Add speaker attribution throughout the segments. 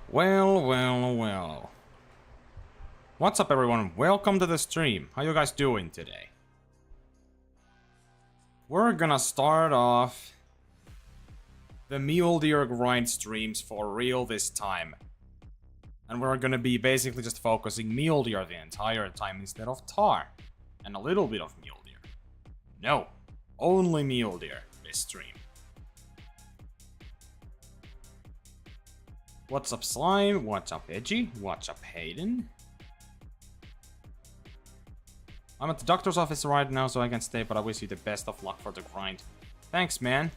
Speaker 1: Well. What's up, everyone? Welcome to the stream. How you guys doing today? We're gonna start off the Mule grind streams for real this time. And we're gonna be basically just focusing Mule the entire time instead of Tar. And a little bit of Mule. No, only Mule this stream. What's up, Slime? What's up, Edgy? What's up, Hayden? I'm at the doctor's office right now, so I can stay, but I wish you the best of luck for the grind. Thanks, man.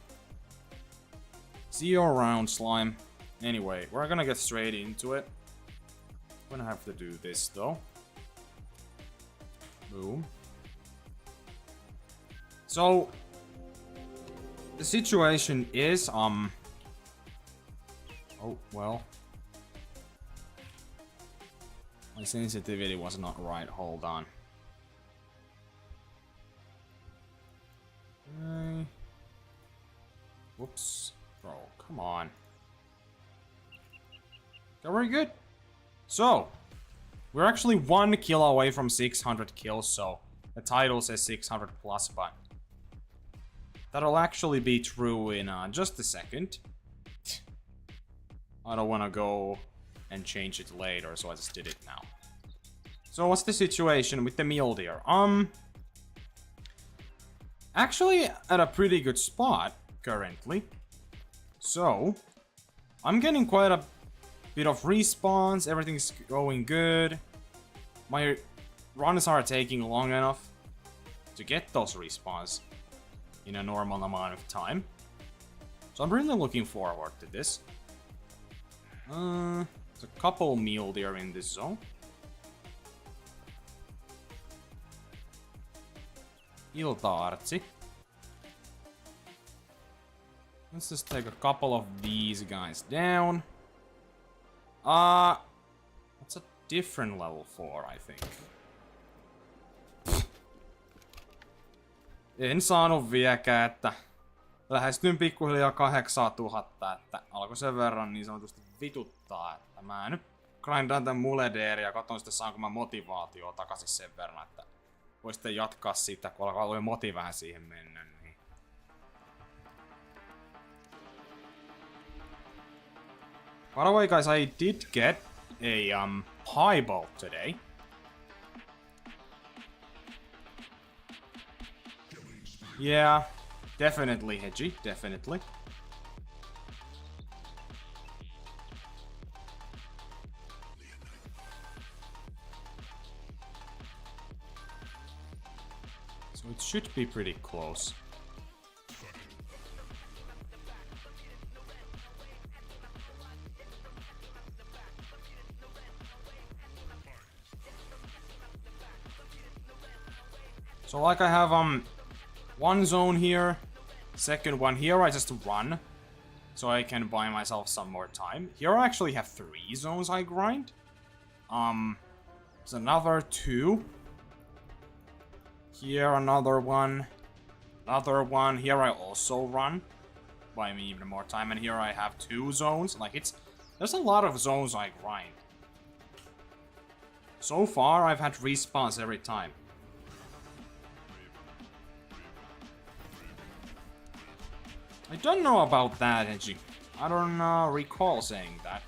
Speaker 1: See you around, Slime. Anyway, we're gonna get straight into it. I'm gonna have to do this, though. Boom. So, the situation is, oh, well. My sensitivity was not right, hold on. Okay. Whoops. Bro, come on. Okay, we're good. So, we're actually 1 kill away from 600 kills, so the title says 600 plus, but that'll actually be true in just a second. I don't want to go and change it later, so I just did it now. So what's the situation with the Mule Deer? Actually at a pretty good spot currently. So I'm getting quite a bit of respawns, everything's going good. My runs are taking long enough to get those respawns in a normal amount of time. So I'm really looking forward to this. There's a couple Mule Deer in this zone. Ilta-artsi. Let's just take a couple of these guys down. That's a different level 4, I think. En saanut vieläkään, että lähestyn pikkuhiljaa 8000, että alkoi sen verran niin sanotusti vituttaa, että mä nyt grindaan tän Mule ja katon sitten saanko mä motivaatioa takaisin sen verran, että voi sitten jatkaa siitä, kun alkaa olla moti vähän siihen mennä. Niin. By the way, guys, I did get a highball today. Yeah, definitely, Hedgie, definitely. So it should be pretty close. So like I have one zone here, second one here, I just run, so I can buy myself some more time. Here I actually have 3 zones I grind. There's another 2. Here another one. Another one. Here I also run. Buy me even more time. And here I have 2 zones. Like there's a lot of zones I grind. So far I've had respawns every time. I don't know about that, Edgy. I don't recall saying that.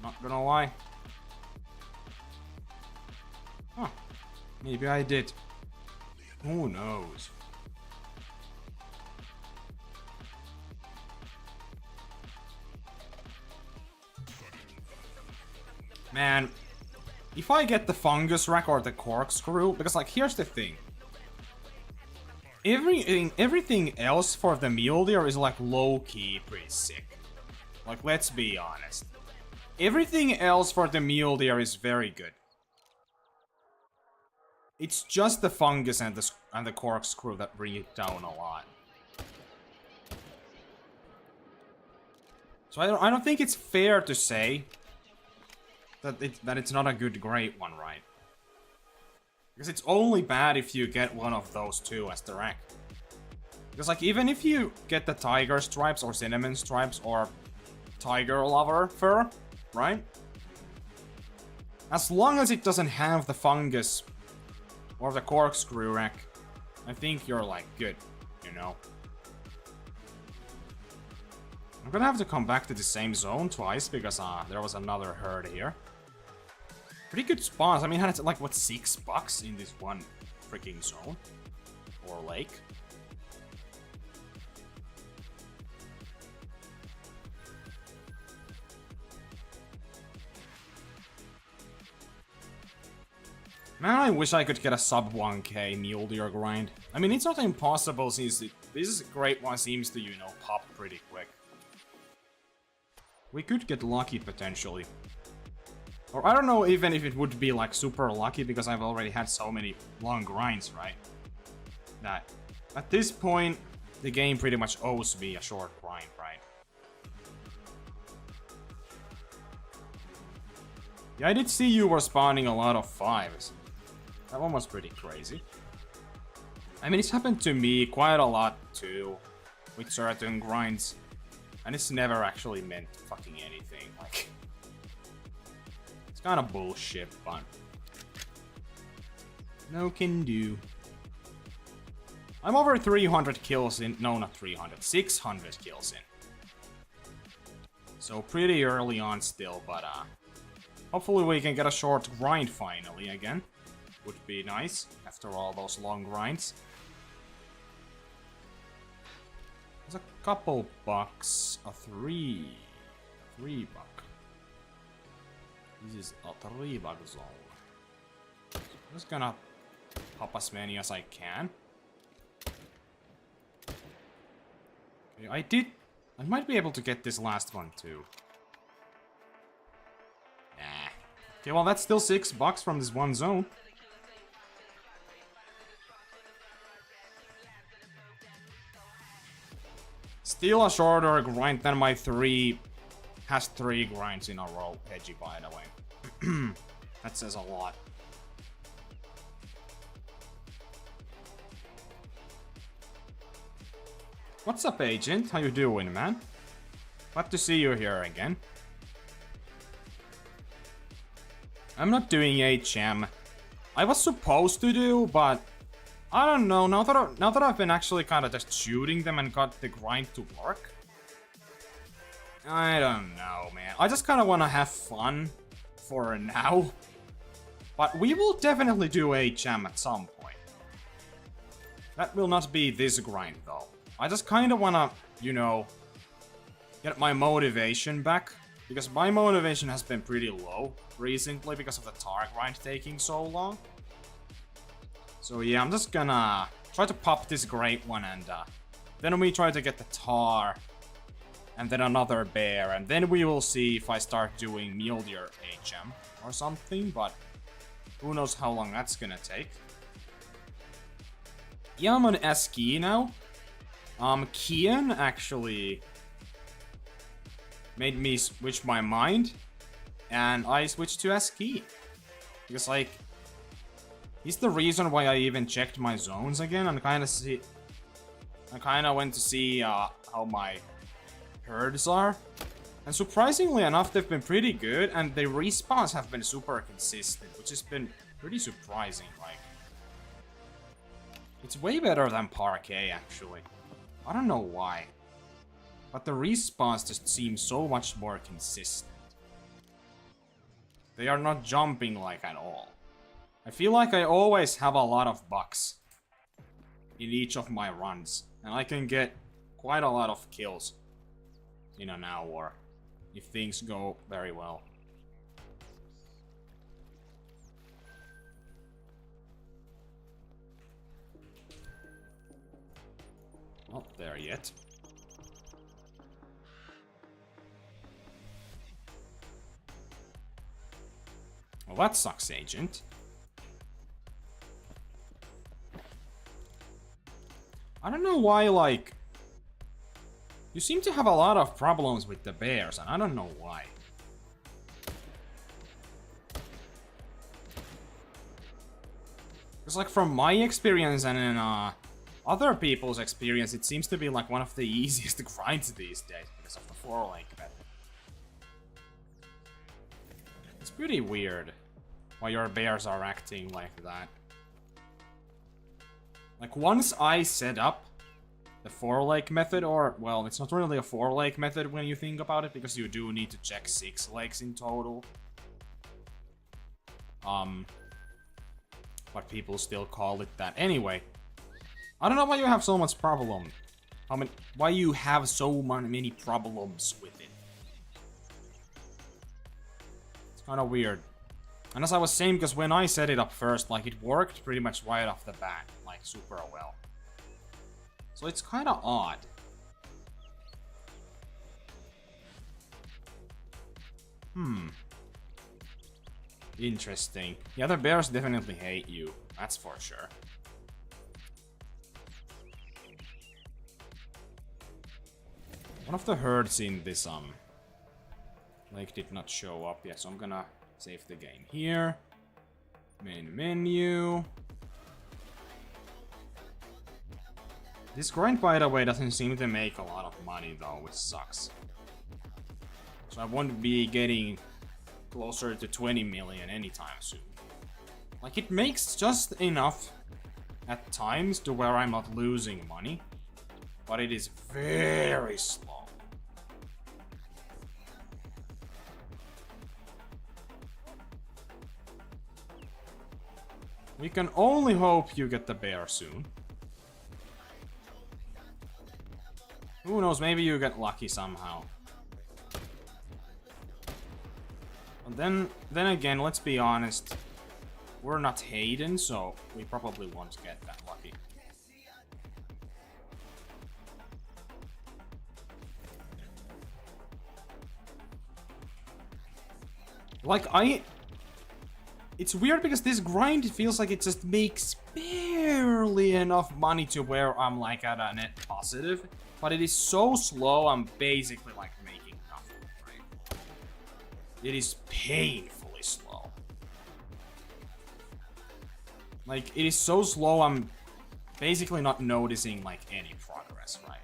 Speaker 1: Not gonna lie. Huh. Maybe I did. Who knows? Man, if I get the fungus rack or the corkscrew, because like here's the thing. Everything else for the Mule Deer is like low-key pretty sick. Like, let's be honest. Everything else for the Mule Deer is very good. It's just the fungus and the corkscrew that bring it down a lot. So I don't think it's fair to say that it's not a good great one, right? Because it's only bad if you get one of those two as the rank. Because, like, even if you get the tiger stripes or cinnamon stripes or tiger lover fur, right? As long as it doesn't have the fungus or the corkscrew wreck, I think you're, like, good, you know? I'm gonna have to come back to the same zone twice because there was another herd here. Pretty good spawns. I mean, I had like, what, $6 in this one freaking zone? Or lake? Man, I wish I could get a sub 1k Mule Deer grind. I mean, it's not impossible since this great one seems to, you know, pop pretty quick. We could get lucky potentially. Or I don't know even if it would be like super lucky because I've already had so many long grinds, right? That at this point, the game pretty much owes me a short grind, right? Yeah, I did see you were spawning a lot of 5s. That one was pretty crazy. I mean, it's happened to me quite a lot too, with certain grinds. And it's never actually meant fucking anything, like... It's kind of bullshit, but... No can do. I'm over 300 kills in... No, not 300. 600 kills in. So pretty early on still, but hopefully we can get a short grind finally again. Would be nice, after all those long grinds. There's a couple bucks. A 3 buck. This is a 3 buck zone. So I'm just gonna pop as many as I can. Okay, I might be able to get this last one too. Nah. Okay, well that's still $6 from this one zone. Still a shorter grind than my 3 has 3 grinds in a row, edgy by the way. That says a lot. What's up, Agent? How you doing, man? Glad to see you here again. I'm not doing HM. I was supposed to do, but I don't know. Now that I've been actually kind of just shooting them and got the grind to work, I don't know, man. I just kind of want to have fun for now. But we will definitely do HM at some point. That will not be this grind, though. I just kind of want to, you know, get my motivation back. Because my motivation has been pretty low recently because of the tar grind taking so long. So yeah, I'm just gonna try to pop this great one and then we try to get the tar. And then another bear, and then we will see if I start doing Mule Deer HM or something, but who knows how long that's gonna take. Yeah, I'm on SKI now. Kian actually made me switch my mind, and I switched to SKI. Because, like, he's the reason why I even checked my zones again, and I kind of went to see how my herds are. And surprisingly enough, they've been pretty good, and the respawns have been super consistent, which has been pretty surprising. Like, it's way better than Parquet, actually. I don't know why, but the respawns just seem so much more consistent. They are not jumping like at all. I feel like I always have a lot of bucks in each of my runs, and I can get quite a lot of kills in an hour if things go very well. Not there yet. Well, that sucks, Agent. I don't know why, like, you seem to have a lot of problems with the bears, and I don't know why. Because, like, from my experience and in other people's experience, it seems to be like one of the easiest grinds these days because of the 4-lake method. It's pretty weird why your bears are acting like that. Like, once I set up the 4-lake method, or, well, it's not really a 4-lake method when you think about it, because you do need to check 6 lakes in total. But people still call it that. Anyway, I don't know why you have so much problem. Why you have so many problems with it. It's kind of weird. And as I was saying, because when I set it up first, like, it worked pretty much right off the bat, like, super well. So it's kind of odd. Interesting. The other bears definitely hate you, that's for sure. One of the herds in this lake did not show up yet, so I'm gonna save the game here. Main menu. This grind, by the way, doesn't seem to make a lot of money though, which sucks. So I won't be getting closer to 20 million anytime soon. Like, it makes just enough at times to where I'm not losing money, but it is very slow. We can only hope you get the bear soon. Who knows, maybe you get lucky somehow. And then again, let's be honest, we're not Hayden, so we probably won't get that lucky. Like, it's weird because this grind feels like it just makes barely enough money to where I'm like at a net positive. But it is so slow, I'm basically like making nothing, right? It is painfully slow. Like, it is so slow, I'm basically not noticing like any progress, right?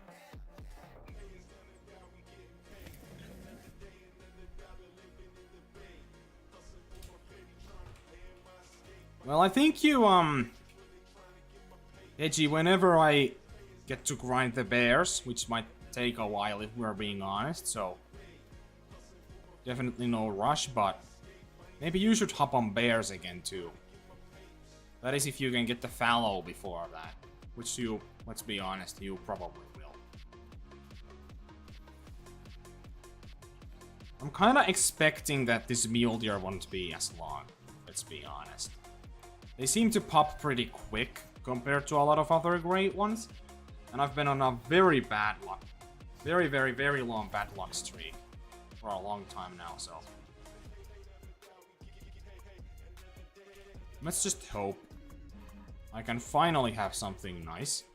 Speaker 1: Well, I think you, Edgy, whenever I get to grind the bears, which might take a while if we're being honest, so definitely no rush, but maybe you should hop on bears again too. That is if you can get the fallow before that, which you, let's be honest, you probably will. I'm kinda expecting that this mule deer won't be as long, let's be honest. They seem to pop pretty quick compared to a lot of other great ones. And I've been on a very bad luck, very, very, very long bad luck streak for a long time now, so. Let's just hope I can finally have something nice.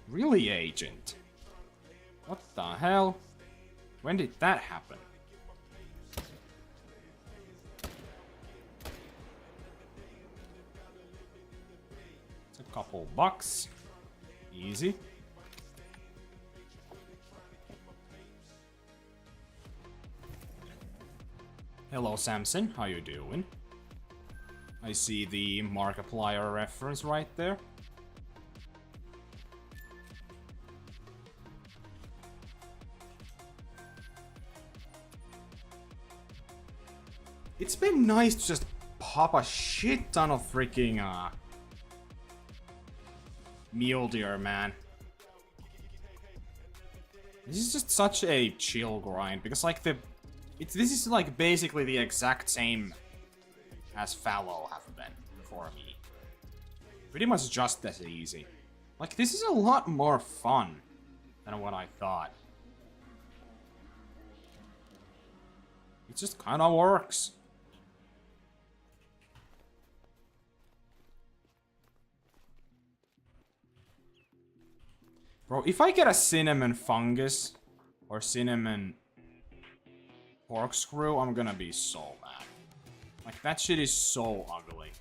Speaker 1: Really, Agent? What the hell? When did that happen? It's a couple bucks. Easy. Hello, Samson. How you doing? I see the Markiplier reference right there. It's been nice to just pop a shit ton of freaking mule deer, man. This is just such a chill grind because like this is like basically the exact same as fallow have been for me. Pretty much just as easy. Like, this is a lot more fun than what I thought. It just kind of works. Bro, if I get a cinnamon fungus or cinnamon corkscrew, I'm gonna be so mad. Like, that shit is so ugly.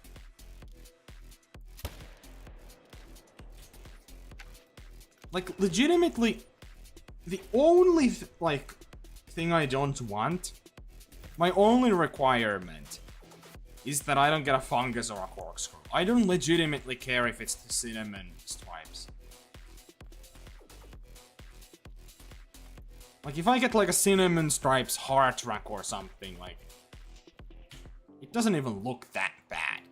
Speaker 1: Like, legitimately, the only, like, thing I don't want, my only requirement, is that I don't get a fungus or a corkscrew. I don't legitimately care if it's the cinnamon stripes. Like, if I get, like, a cinnamon stripes heart rack or something, like, it doesn't even look that bad.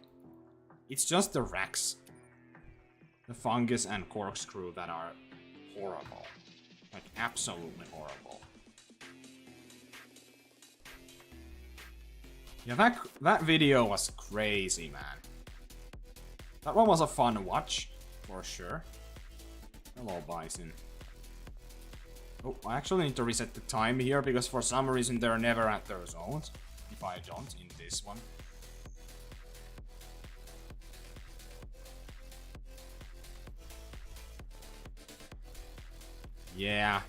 Speaker 1: It's just the racks, the fungus and corkscrew that are horrible. Like, absolutely horrible. Yeah, that video was crazy, man. That one was a fun watch, for sure. Hello, Bison. Oh, I actually need to reset the time here, because for some reason they're never at their zones. If I don't, in this one. Yeah.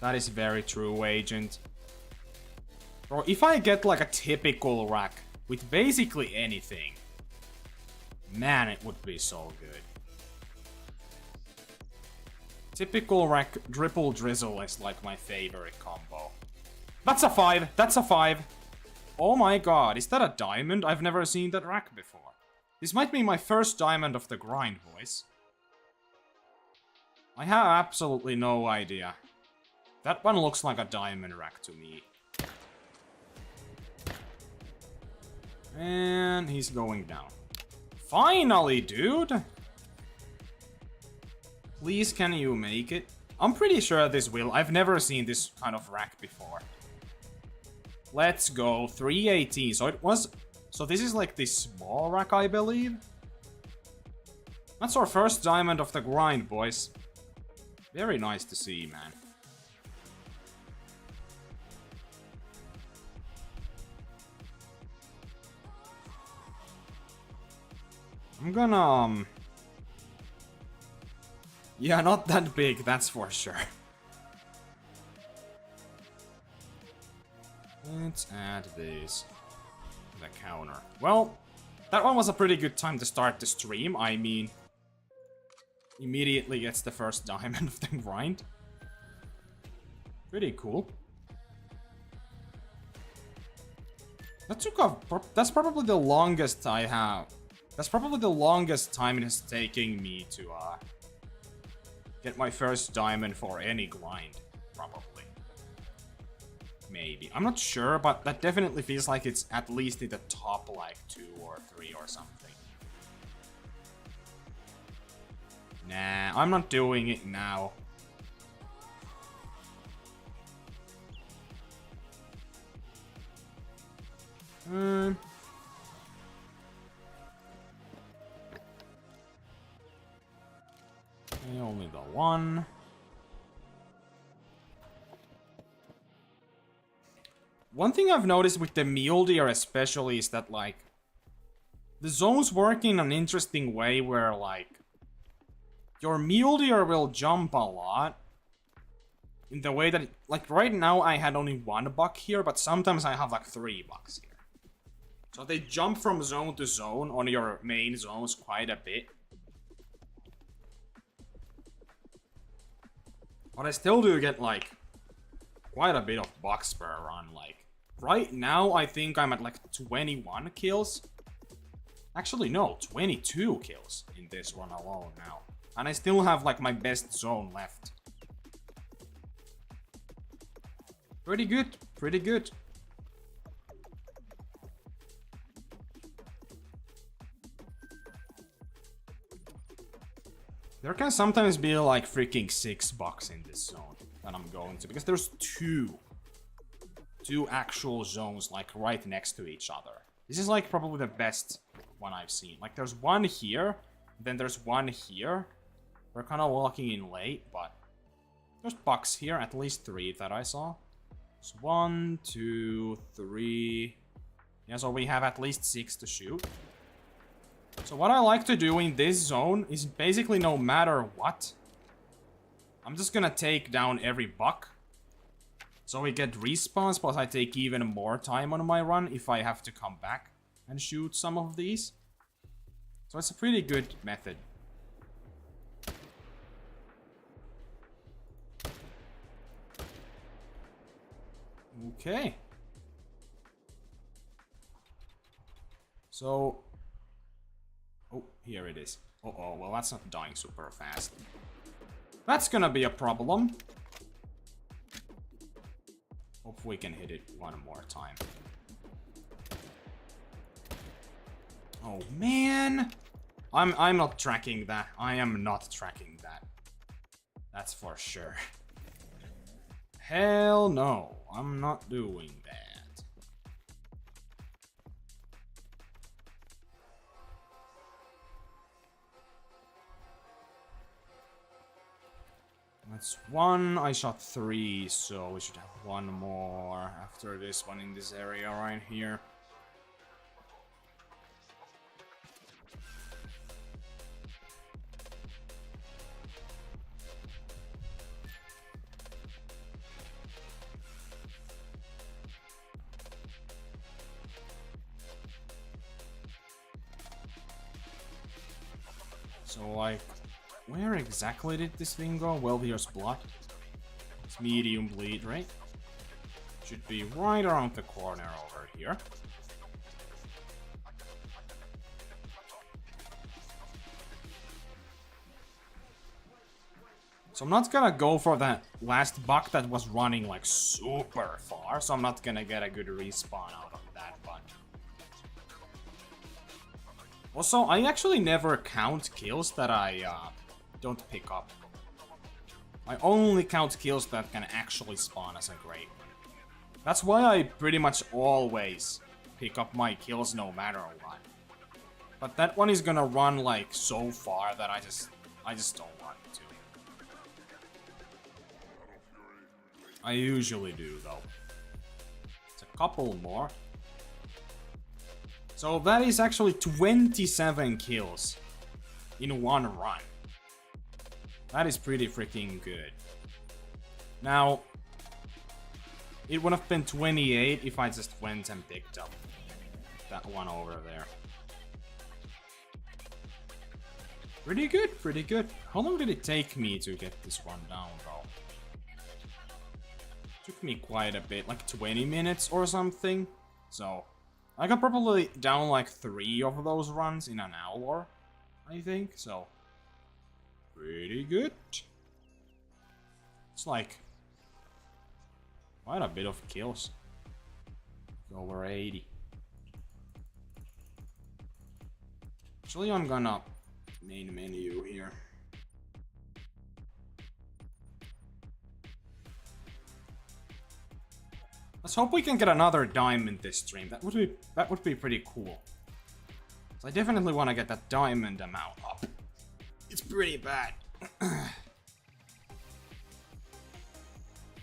Speaker 1: That is very true, Agent. Or if I get like a typical rack with basically anything, man, it would be so good. Typical rack dripple drizzle is like my favorite combo. That's a 5! That's a 5! Oh my god, is that a diamond? I've never seen that rack before. This might be my first diamond of the grind, boys. I have absolutely no idea. That one looks like a diamond rack to me. And he's going down. Finally, dude! Please, can you make it? I'm pretty sure this will. I've never seen this kind of rack before. Let's go. 318. So it was... So this is like this small rack, I believe? That's our first diamond of the grind, boys. Very nice to see, man. I'm gonna, yeah, not that big, that's for sure. Let's add this to the counter. Well, that one was a pretty good time to start the stream. I mean, immediately gets the first diamond of the grind. Pretty cool. That took off. That's probably the longest I have. That's probably the longest time it has taken me to get my first diamond for any grind. Probably. Maybe. I'm not sure, but that definitely feels like it's at least in the top like 2 or 3 or something. Nah, I'm not doing it now. Only the one. One thing I've noticed with the mule deer especially is that, like, the zones work in an interesting way where, like, your mule deer will jump a lot. In the way that, like, right now I had only 1 buck here, but sometimes I have, like, 3 bucks here. So they jump from zone to zone on your main zones quite a bit. But I still do get, like, quite a bit of bucks per run. Like, right now, I think I'm at, like, 21 kills. Actually, no, 22 kills in this one alone now. And I still have, like, my best zone left. Pretty good, pretty good. There can sometimes be like freaking 6 bucks in this zone that I'm going to, because there's two actual zones like right next to each other. This is like probably the best one I've seen. Like there's one here, then there's one here. We're kind of walking in late, but there's bucks here, at least 3 that I saw. So 1, 2, 3. Yeah, so we have at least 6 to shoot. So what I like to do in this zone is basically no matter what, I'm just gonna take down every buck. So we get respawns, plus I take even more time on my run if I have to come back and shoot some of these. So it's a pretty good method. Okay. So... oh, here it is. Uh-oh, well that's not dying super fast. That's gonna be a problem. Hope we can hit it one more time. Oh man! I'm not tracking that. I am not tracking that. That's for sure. Hell no, I'm not doing that. That's one. I shot 3, so we should have one more after this one in this area right here. So, like, where exactly did this thing go? Well, here's blood. It's medium bleed, right? Should be right around the corner over here. So I'm not gonna go for that last buck that was running like super far, so I'm not gonna get a good respawn out of that one. Also, I actually never count kills that I don't pick up. I only count kills that can actually spawn as a great one. That's why I pretty much always pick up my kills no matter what. But that one is gonna run like so far that I just don't want to. I usually do though. It's a couple more. So that is actually 27 kills in one run. That is pretty freaking good. Now, it would have been 28 if I just went and picked up that one over there. Pretty good, pretty good. How long did it take me to get this one down though? Took me quite a bit, like 20 minutes or something. So, I got probably down like 3 of those runs in an hour, I think, so pretty good. It's like quite a bit of kills. Over 80. Actually, I'm gonna main menu here. Let's hope we can get another diamond this stream. That would be pretty cool. So I definitely want to get that diamond amount up. It's pretty bad.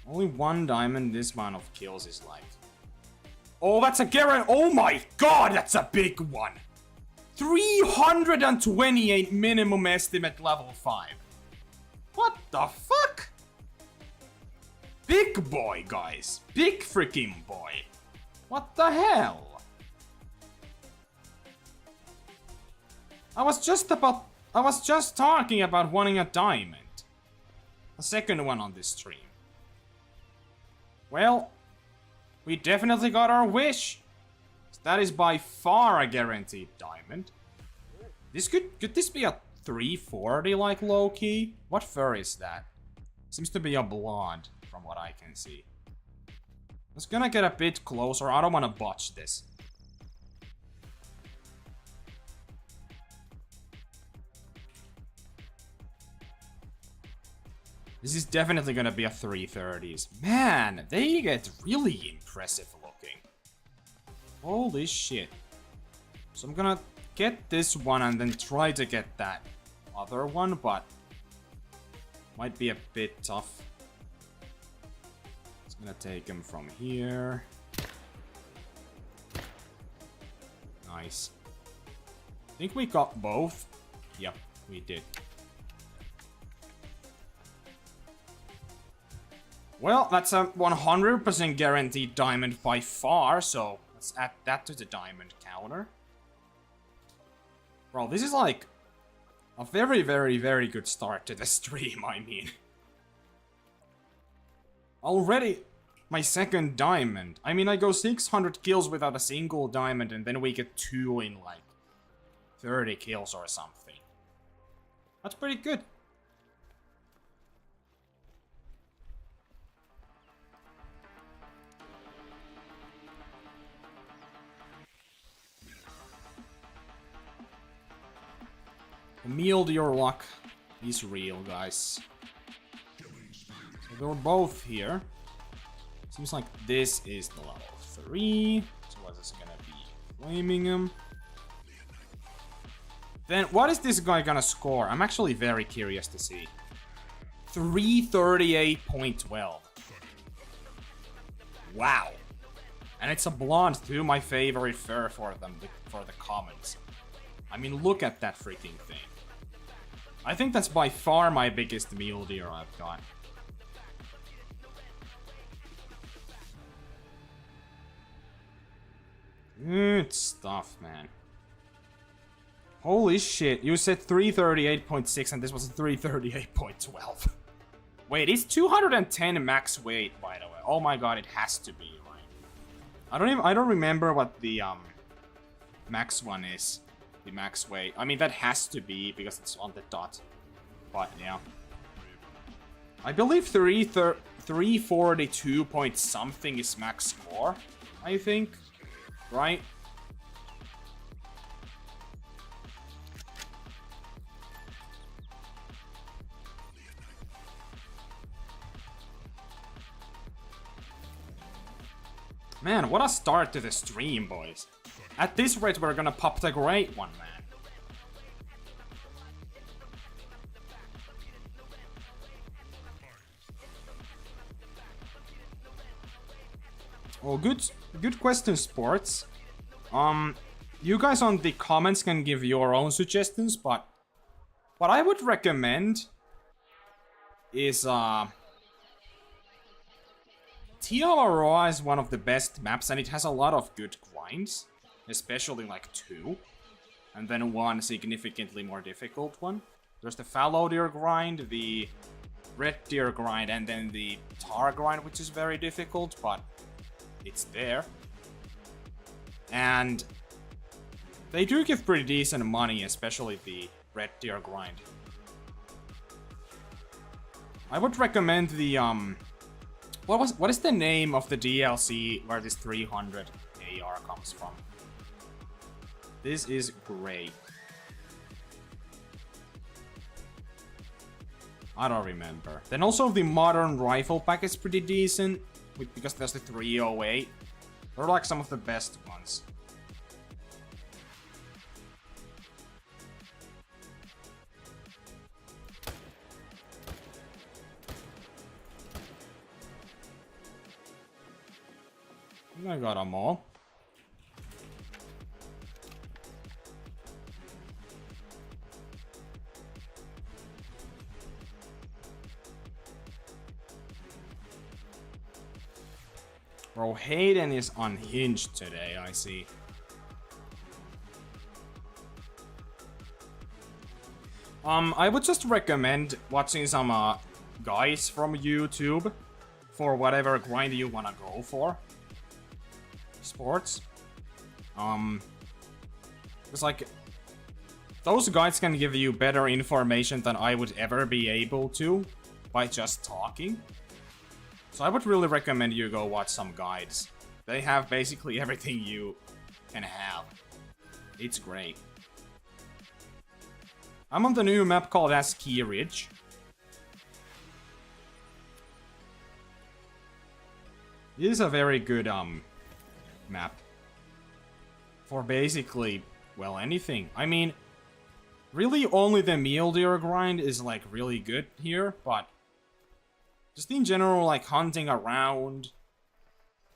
Speaker 1: Only 1 diamond this amount of kills is like... oh, that's a guarantee. Oh my god, that's a big one. 328 minimum estimate level 5. What the fuck? Big boy, guys. Big freaking boy. What the hell? I was just talking about wanting a diamond. A second one on this stream. Well, we definitely got our wish. That is by far a guaranteed diamond. This could this be a 340 like low key? What fur is that? Seems to be a blonde from what I can see. It's gonna get a bit closer. I don't want to botch this. This is definitely gonna be a 330s. Man, they get really impressive looking. Holy shit. So I'm gonna get this one and then try to get that other one, but might be a bit tough. It's gonna take him from here. Nice. I think we got both. Yep, we did. Well, that's a 100% guaranteed diamond by far, so let's add that to the diamond counter. Bro, this is like a very, very, very good start to the stream, I mean. Already my second diamond. I mean, I go 600 kills without a single diamond, and then we get 2 in like 30 kills or something. That's pretty good. The Mule, your luck is real, guys. So they're both here. Seems like this is the level 3. So what is gonna be? Flaming him. Then what is this guy gonna score? I'm actually very curious to see. 338.12. Wow. And it's a blonde too, my favorite fur for them, for the comments. I mean, look at that freaking thing. I think that's by far my biggest mule deer I've got. Good stuff, man. Holy shit, you said 338.6 and this was 338.12. Wait, it's 210 max weight, by the way. Oh my god, it has to be, right? I don't remember what the max one is. The max weight. I mean, that has to be because it's on the dot. But yeah. I believe 342 point something is max score, I think. Right? Man, what a start to the stream, boys. At this rate, we're gonna pop the great one, man. Oh, good question, sports. You guys on the comments can give your own suggestions, but what I would recommend is Tiawaroa is one of the best maps, and it has a lot of good grinds. Especially like 2. And then 1 significantly more difficult one. There's the fallow deer grind, the red deer grind, and then the tar grind, which is very difficult, but it's there. And they do give pretty decent money, especially the red deer grind. I would recommend the what is the name of the DLC where this 300 AR comes from? This is great. I don't remember. Then also the modern rifle pack is pretty decent, because there's the 308. They're like some of the best ones. I got them all. Bro, Hayden is unhinged today, I see. I would just recommend watching some guys from YouTube for whatever grind you wanna go for. Sports. It's like those guys can give you better information than I would ever be able to by just talking. So I would really recommend you go watch some guides. They have basically everything you can have. It's great. I'm on the new map called Ski Ridge. It is a very good map. For basically, well, anything. I mean, really only the mule deer grind is like really good here, but just in general, like hunting around.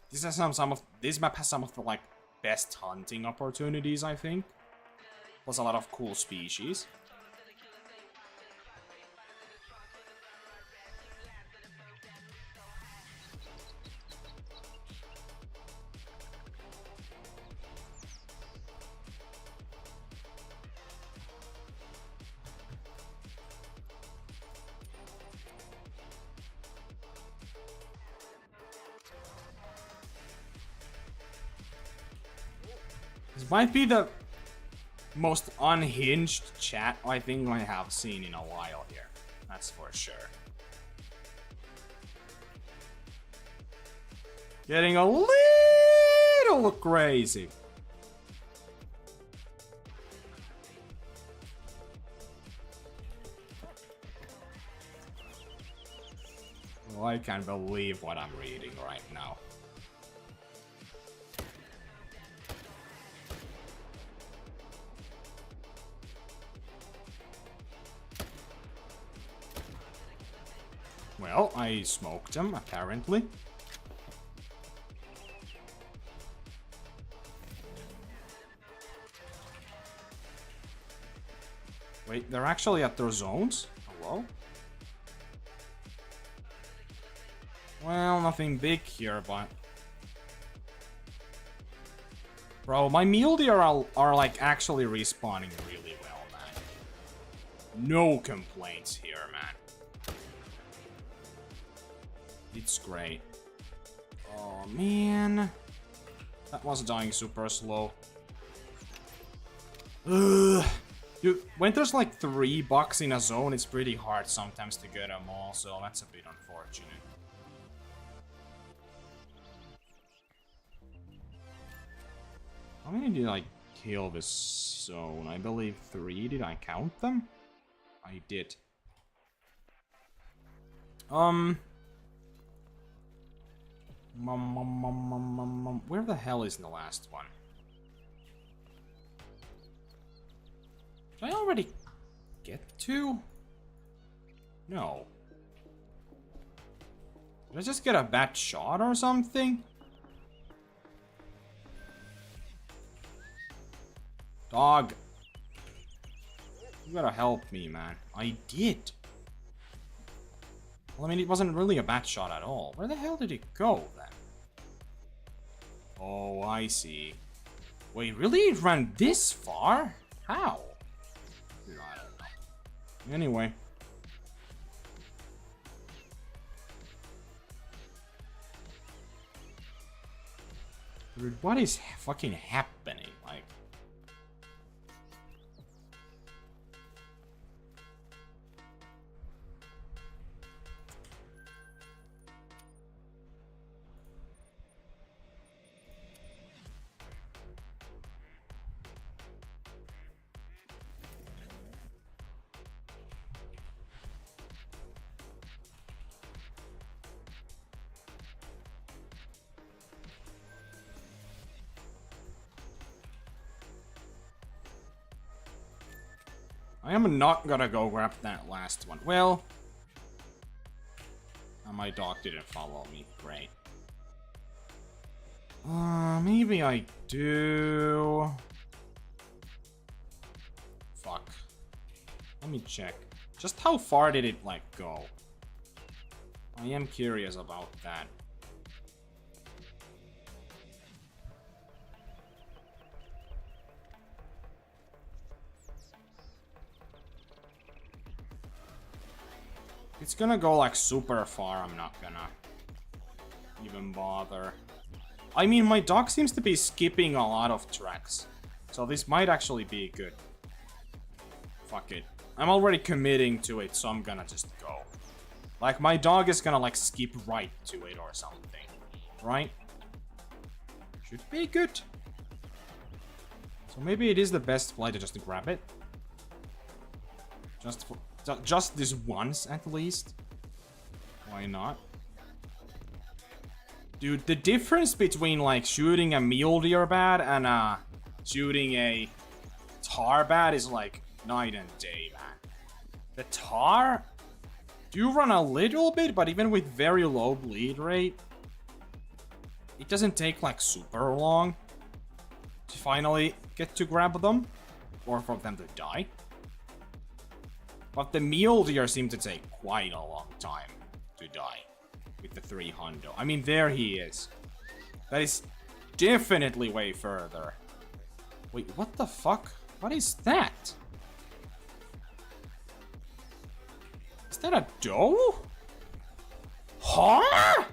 Speaker 1: This has this map has some of the like best hunting opportunities, I think. Plus a lot of cool species. It might be the most unhinged chat I think I have seen in a while here. That's for sure. Getting a little crazy. Well, I can't believe what I'm reading right now. Well, I smoked him, apparently. Wait, they're actually at their zones? Hello? Well, nothing big here, but... Bro, my mule deer are like actually respawning really well, man. No complaints here, man. It's great. Oh, man. That was dying super slow. Ugh. Dude, when there's like 3 bucks in a zone, it's pretty hard sometimes to get them all, so that's a bit unfortunate. How many did I kill this zone? I believe 3. Did I count them? I did. Where the hell is the last one? Did I already get to? No. Did I just get a bad shot or something? Dog. You gotta help me, man. I did. Well, I mean, it wasn't really a bad shot at all. Where the hell did it go, then? Oh, I see. Wait, really? It ran this far? How? I don't know. Anyway. Dude, what is fucking happening? Like... I am not gonna go grab that last one. Well... my dog didn't follow me. Great. Maybe I do... Fuck. Let me check. Just how far did it, like, go? I am curious about that. It's gonna go like super far, I'm not gonna even bother. I mean, my dog seems to be skipping a lot of tracks, so this might actually be good. Fuck it. I'm already committing to it, so I'm gonna just go. Like, my dog is gonna like skip right to it or something, right? Should be good. So maybe it is the best play to just grab it. Just this once, at least. Why not? Dude, the difference between, like, shooting a mule deer bat and, shooting a tar bat is, like, night and day, man. The tar... do run a little bit, but even with very low bleed rate, it doesn't take, like, super long to finally get to grab them, or for them to die. But the mule deer seem to take quite a long time to die with the theHunter. I mean, there he is. That is definitely way further. Wait, what the fuck? What is that? Is that a doe? Huh?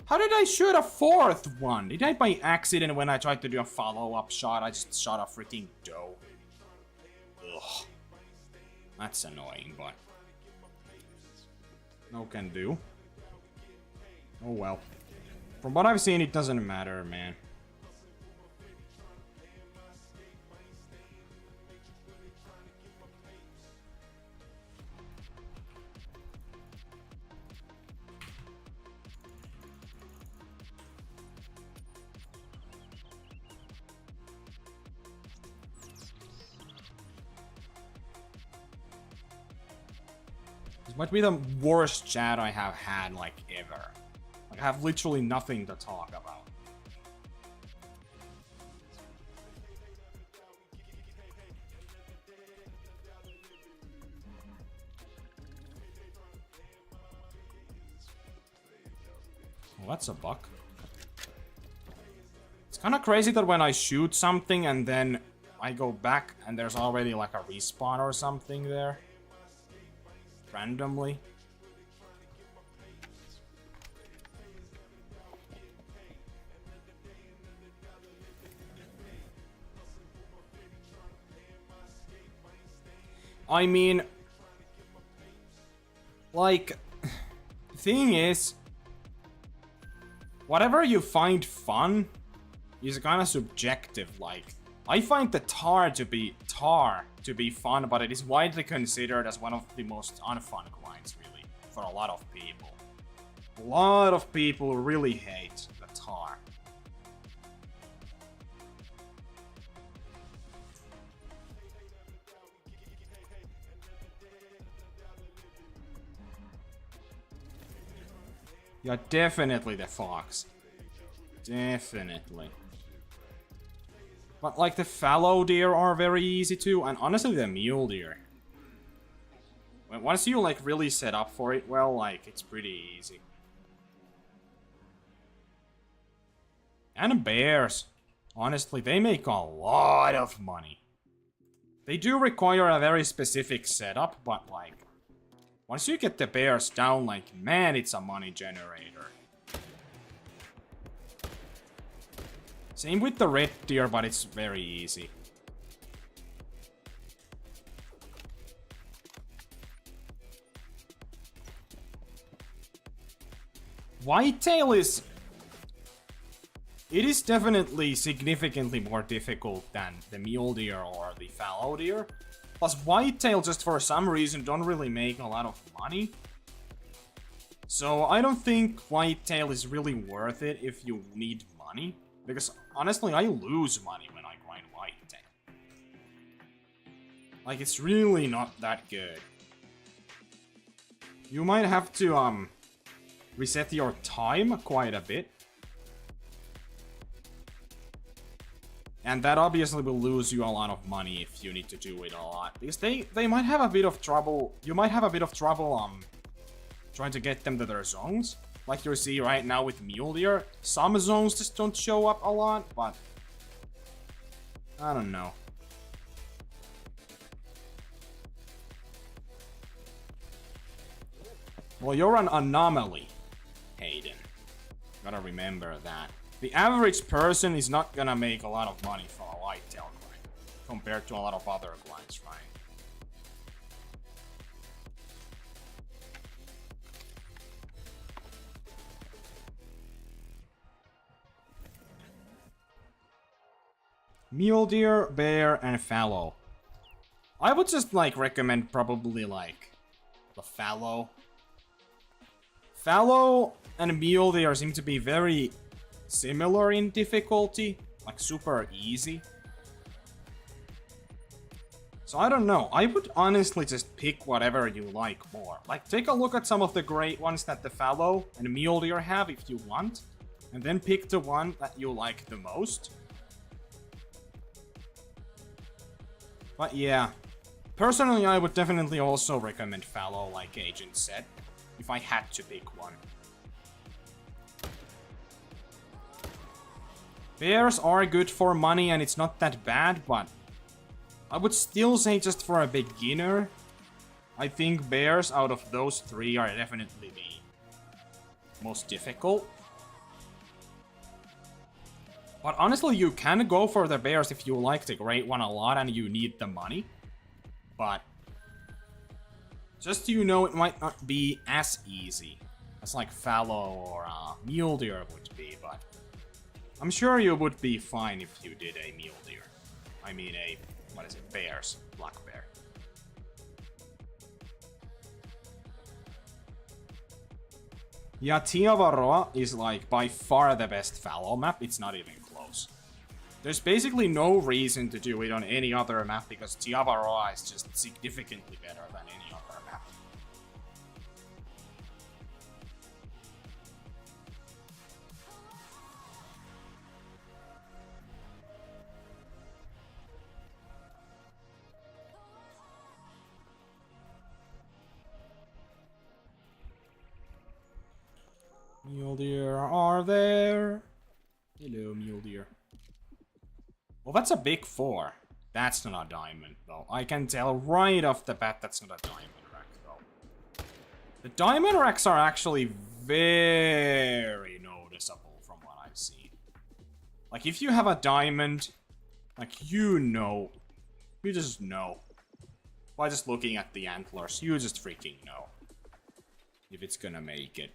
Speaker 1: How did I shoot a fourth one? Did I by accident when I tried to do a follow-up shot, I just shot a freaking doe? Ugh. That's annoying, but... no can do. Oh well. From what I've seen, it doesn't matter, man. This might be the worst chat I have had, like, ever. Like, I have literally nothing to talk about. Well, that's a buck. It's kind of crazy that when I shoot something and then I go back and there's already like a respawn or something there. Randomly. I mean, like, the thing is, whatever you find fun is kind of subjective. Like, I find the tar to be fun, but it is widely considered as one of the most unfun grinds, really, for a lot of people. A lot of people really hate the tar. Yeah, definitely the fox. Definitely. But like the fallow deer are very easy too, and honestly the mule deer. Once you like really set up for it well, like it's pretty easy. And bears. Honestly, they make a lot of money. They do require a very specific setup, but like once you get the bears down, like man, it's a money generator. Same with the red deer, but it's very easy. Whitetail is... it is definitely significantly more difficult than the mule deer or the fallow deer. Plus, whitetail just for some reason don't really make a lot of money. So I don't think whitetail is really worth it if you need money. Because honestly, I lose money when I grind whitetail. Like, it's really not that good. You might have to, reset your time quite a bit. And that obviously will lose you a lot of money if you need to do it a lot. Because they might have a bit of trouble, you might have a bit of trouble, trying to get them to their zones. Like you see right now with mule deer, some zones just don't show up a lot, but I don't know. Well, you're an anomaly, Hayden. Gotta remember that. The average person is not gonna make a lot of money from a whitetail grind compared to a lot of other grinds, right? Mule deer, bear, and fallow. I would just like recommend probably like the fallow. Fallow and mule deer seem to be very similar in difficulty, like super easy. So I don't know, I would honestly just pick whatever you like more. Like take a look at some of the great ones that the fallow and mule deer have if you want, and then pick the one that you like the most. But yeah, personally I would definitely also recommend fallow, like Agent said, if I had to pick one. Bears are good for money and it's not that bad, but I would still say just for a beginner, I think bears out of those three are definitely the most difficult. But honestly, you can go for the bears if you like the great one a lot and you need the money. But just so you know, it might not be as easy as like fallow or mule deer would be, but I'm sure you would be fine if you did a mule deer. I mean what is it, bears, black bear. Yeah, Tiavaroa is like by far the best fallow map, it's not even close. There's basically no reason to do it on any other map because Tiavaroa is just significantly better than any other map. Mule deer are there. Hello, mule deer. Well, that's a big 4. That's not a diamond, though. I can tell right off the bat that's not a diamond rack, though. The diamond racks are actually very noticeable from what I've seen. Like, if you have a diamond, like, you know. You just know. By just looking at the antlers, you just freaking know if it's gonna make it.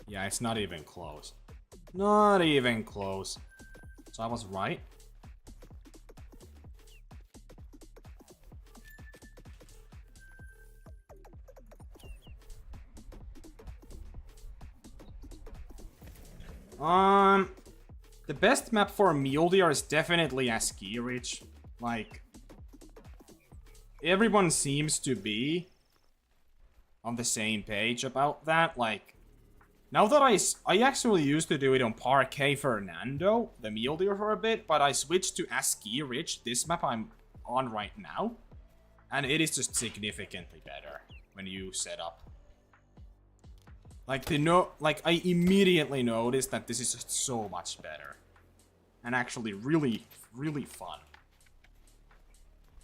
Speaker 1: Yeah, it's not even close. Not even close. So I was right. The best map for mule deer is definitely a ski ridge. Like, everyone seems to be on the same page about that. Like, now that I actually used to do it on Parque Fernando, the mule deer for a bit, but I switched to Ski Ridge, this map I'm on right now, and it is just significantly better when you set up. Like I immediately noticed that this is just so much better, and actually really, really fun.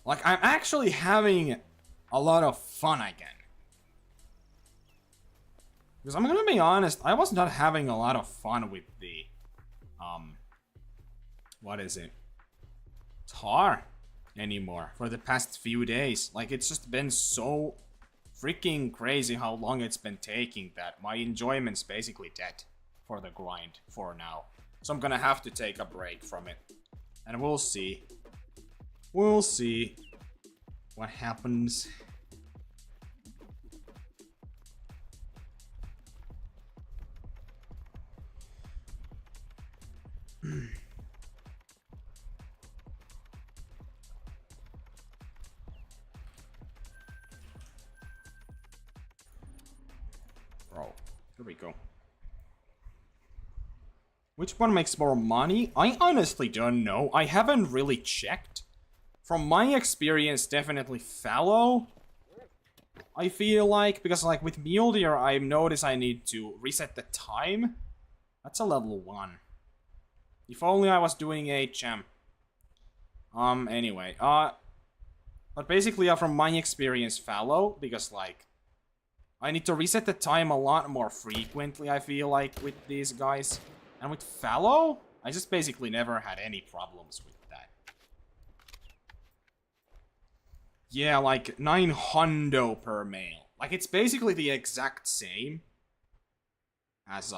Speaker 1: Like, I'm actually having a lot of fun again. Because I'm gonna be honest, I was not having a lot of fun with the, what is it? Tar anymore for the past few days. Like, it's just been so freaking crazy how long it's been taking that my enjoyment's basically dead for the grind for now. So I'm gonna have to take a break from it. And we'll see. We'll see what happens. Bro, here we go. Which one makes more money? I honestly don't know. I haven't really checked. From my experience, definitely fallow. I feel like, because like with mule deer, I notice I need to reset the time. That's a level 1. If only I was doing HM. Anyway, but basically, from my experience, fallow, because like, I need to reset the time a lot more frequently, I feel like, with these guys. And with fallow, I just basically never had any problems with that. Yeah, like 900 per male. Like, it's basically the exact same as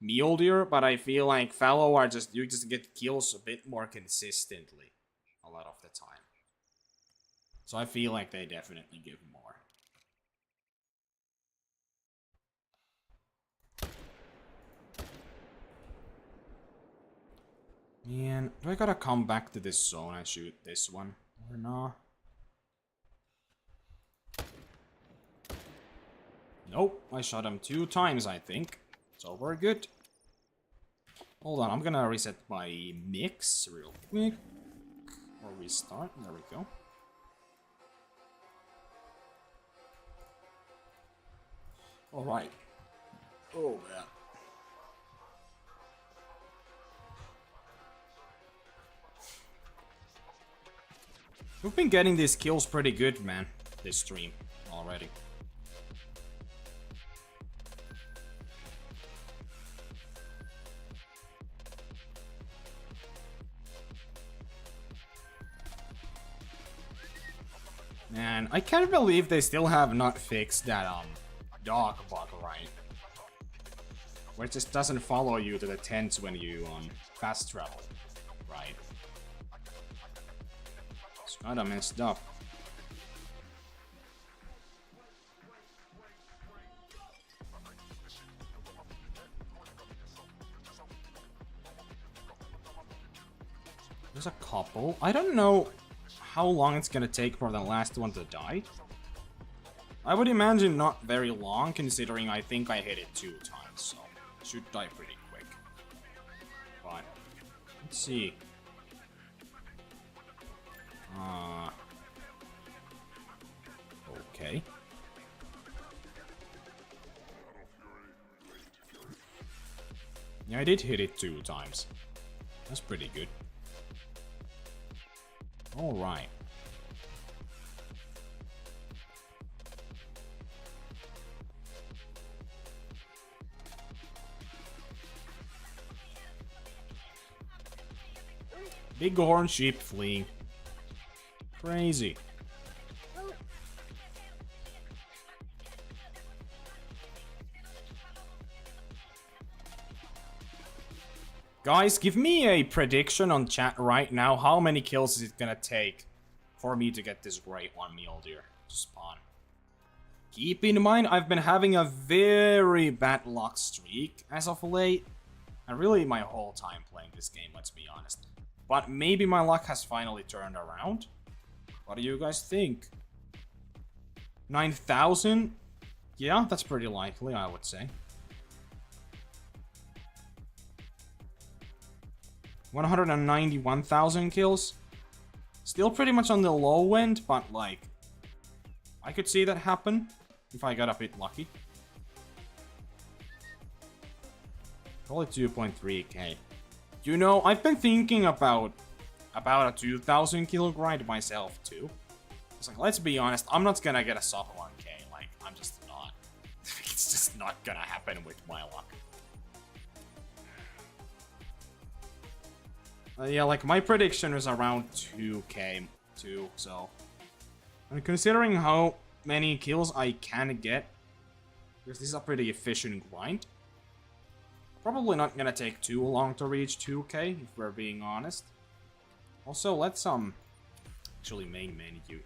Speaker 1: mule deer, but I feel like fallow are just, you just get kills a bit more consistently a lot of the time. So I feel like they definitely give more. Man, do I gotta come back to this zone and shoot this one? Or not? Nope, I shot him 2 times, I think. So we're good. Hold on, I'm gonna reset my mix real quick. Or restart, there we go. Alright. Oh, man. We've been getting these kills pretty good, man, this stream already. Man, I can't believe they still have not fixed that, dog bug, right? Where it just doesn't follow you to the tents when you, fast travel, right? It's kinda messed up. There's a couple. I don't know how long it's gonna take for the last one to die. I would imagine not very long, considering I think I hit it 2 times, so it should die pretty quick. But let's see. Okay. Yeah, I did hit it 2 times. That's pretty good. Alright. Bighorn sheep fleeing. Crazy. Guys, give me a prediction on chat right now. How many kills is it gonna take for me to get this great one mule deer to spawn? Keep in mind, I've been having a very bad luck streak as of late. And really my whole time playing this game, let's be honest. But maybe my luck has finally turned around. What do you guys think? 9,000? Yeah, that's pretty likely, I would say. 191,000 kills. Still pretty much on the low end, but like, I could see that happen if I got a bit lucky. Probably 2.3k. You know, I've been thinking about a 2,000 kill grind myself too. It's like, let's be honest, I'm not gonna get a sub 1k. Like, I'm just not. It's just not gonna happen with my luck. Yeah, like my prediction was around 2k too, so. And considering how many kills I can get, because this is a pretty efficient grind, probably not gonna take too long to reach 2k, if we're being honest. Also, let's actually main menu.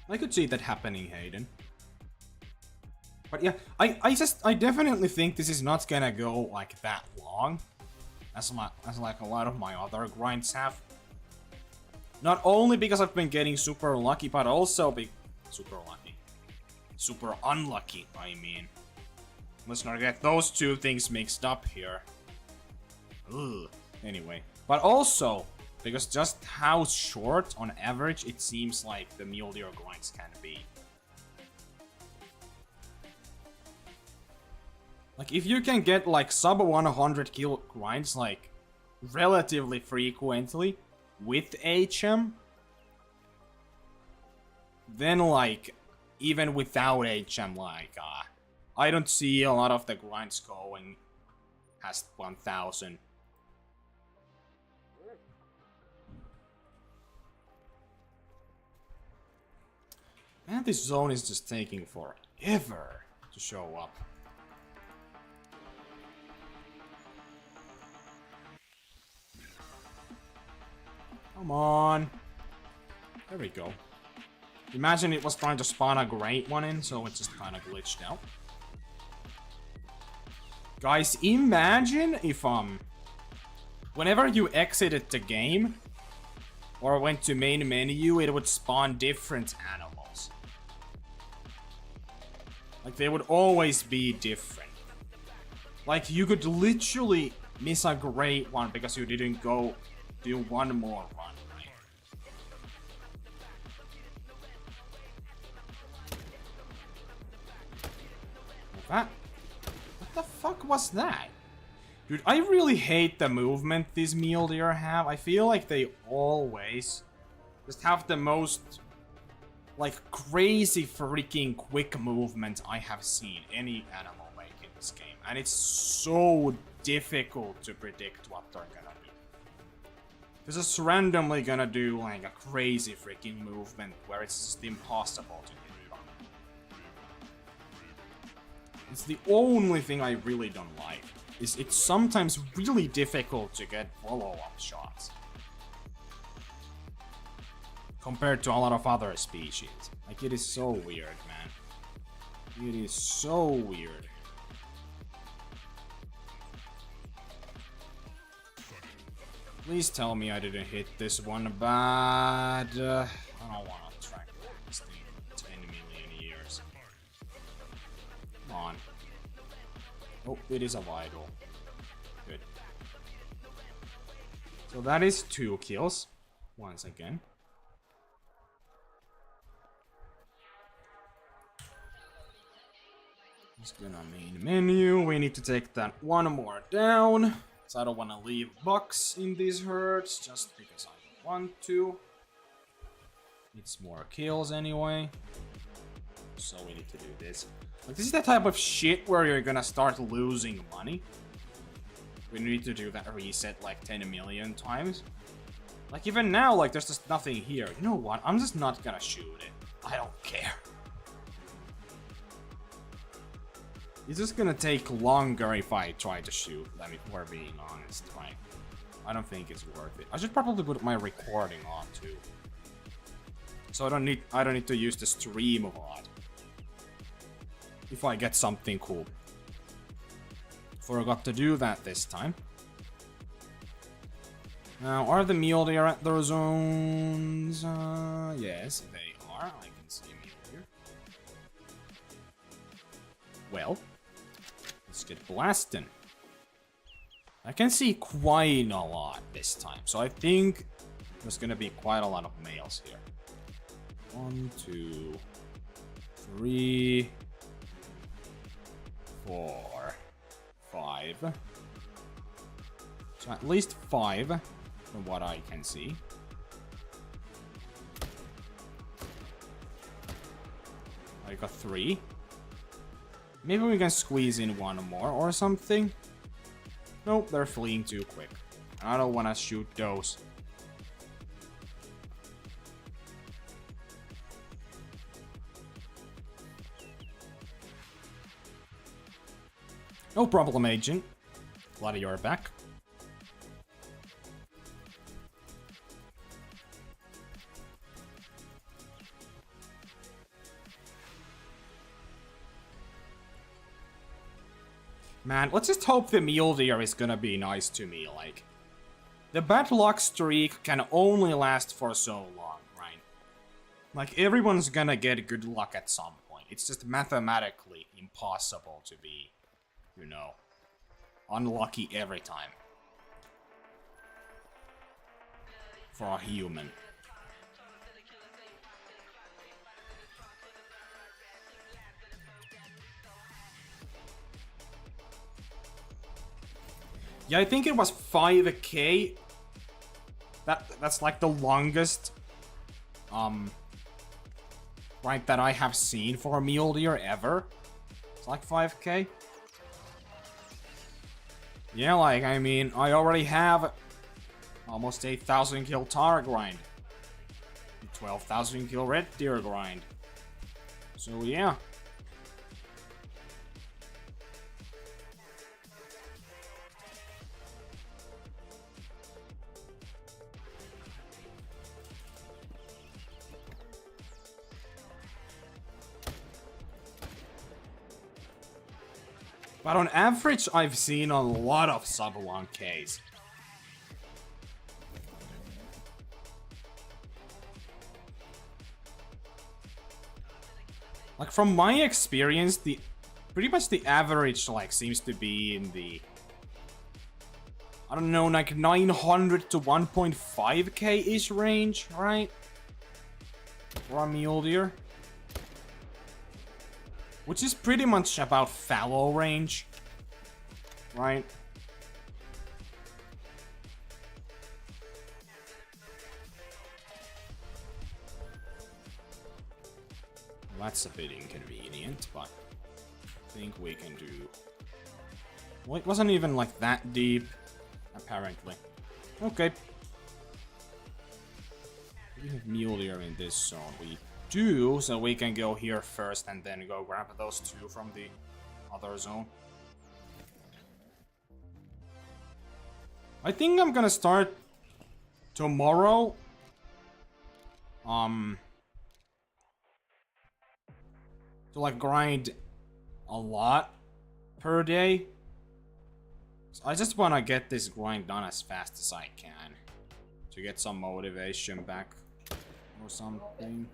Speaker 1: I could see that happening, Hayden. But yeah, I definitely think this is not gonna go like that long, as like a lot of my other grinds have. Not only because I've been getting super lucky, but also super unlucky. I mean, let's not get those two things mixed up here. Ugh. Anyway, but also because just how short on average it seems like the mule deer grinds can be. Like, if you can get, like, sub 100 kill grinds, like, relatively frequently with HM, then, like, even without HM, like, I don't see a lot of the grinds going past 1,000. Man, this zone is just taking forever to show up. Come on. There we go. Imagine it was trying to spawn a great one in, so it just kind of glitched out. Guys, imagine if, whenever you exited the game, or went to main menu, it would spawn different animals. Like, they would always be different. Like, you could literally miss a great one because you didn't go do one more run, right? What the fuck was that? Dude, I really hate the movement these mule deer have. I feel like they always just have the most, like, crazy freaking quick movement I have seen any animal make in this game. And it's so difficult to predict what they're gonna do. They're just randomly gonna do, like, a crazy freaking movement where it's just impossible to do. It's the only thing I really don't like. Is it's sometimes really difficult to get follow-up shots. Compared to a lot of other species. Like, it is so weird, man. It is so weird. Please tell me I didn't hit this one bad. I don't want to track this thing for 10 million years. Come on. Oh, it is a vital. Good. So that is 2 kills. Once again. Just gonna main menu. We need to take that one more down. So I don't want to leave bucks in these herds just because I want to. Needs more kills anyway. So we need to do this. Like, this is the type of shit where you're gonna start losing money. We need to do that reset like 10 million times. Like, even now, like, there's just nothing here. You know what? I'm just not gonna shoot it. I don't care. It's just gonna take longer if I try to shoot them, if we're being honest, right? I don't think it's worth it. I should probably put my recording on too. So I don't need to use the stream a lot. If I get something cool. Forgot to do that this time. Now, are the mule deer at their zones? Yes, they are. I can see a mule deer. Well, let's get blasting. I can see quite a lot this time, so I think there's gonna be quite a lot of males here. 1, 2, 3, 4, 5. So at least 5 from what I can see. I got 3. Maybe we can squeeze in one more or something. Nope, they're fleeing too quick. I don't want to shoot those. No problem, Agent. Glad you're back. Man, let's just hope the mule deer is gonna be nice to me, like... The bad luck streak can only last for so long, right? Like, everyone's gonna get good luck at some point. It's just mathematically impossible to be, you know, unlucky every time. For a human. Yeah, I think it was 5k. That's like the longest right that I have seen for a mule deer ever. It's like 5k. Yeah, like, I mean, I already have almost 8,000 kill tar grind. 12,000 kill red deer grind. So yeah. But on average, I've seen a lot of sub 1Ks. Like, from my experience, pretty much the average, like, seems to be in the... I don't know, like 900 to 1.5k-ish range, right? For a mule deer. Which is pretty much about fallow range, right? That's a bit inconvenient, but I think we can do... Well, it wasn't even like that deep, apparently. Okay. We have Mule here in this zone. We do, so we can go here first and then go grab those two from the other zone. I think I'm gonna start tomorrow. To like grind a lot per day. So I just wanna get this grind done as fast as I can to get some motivation back or something.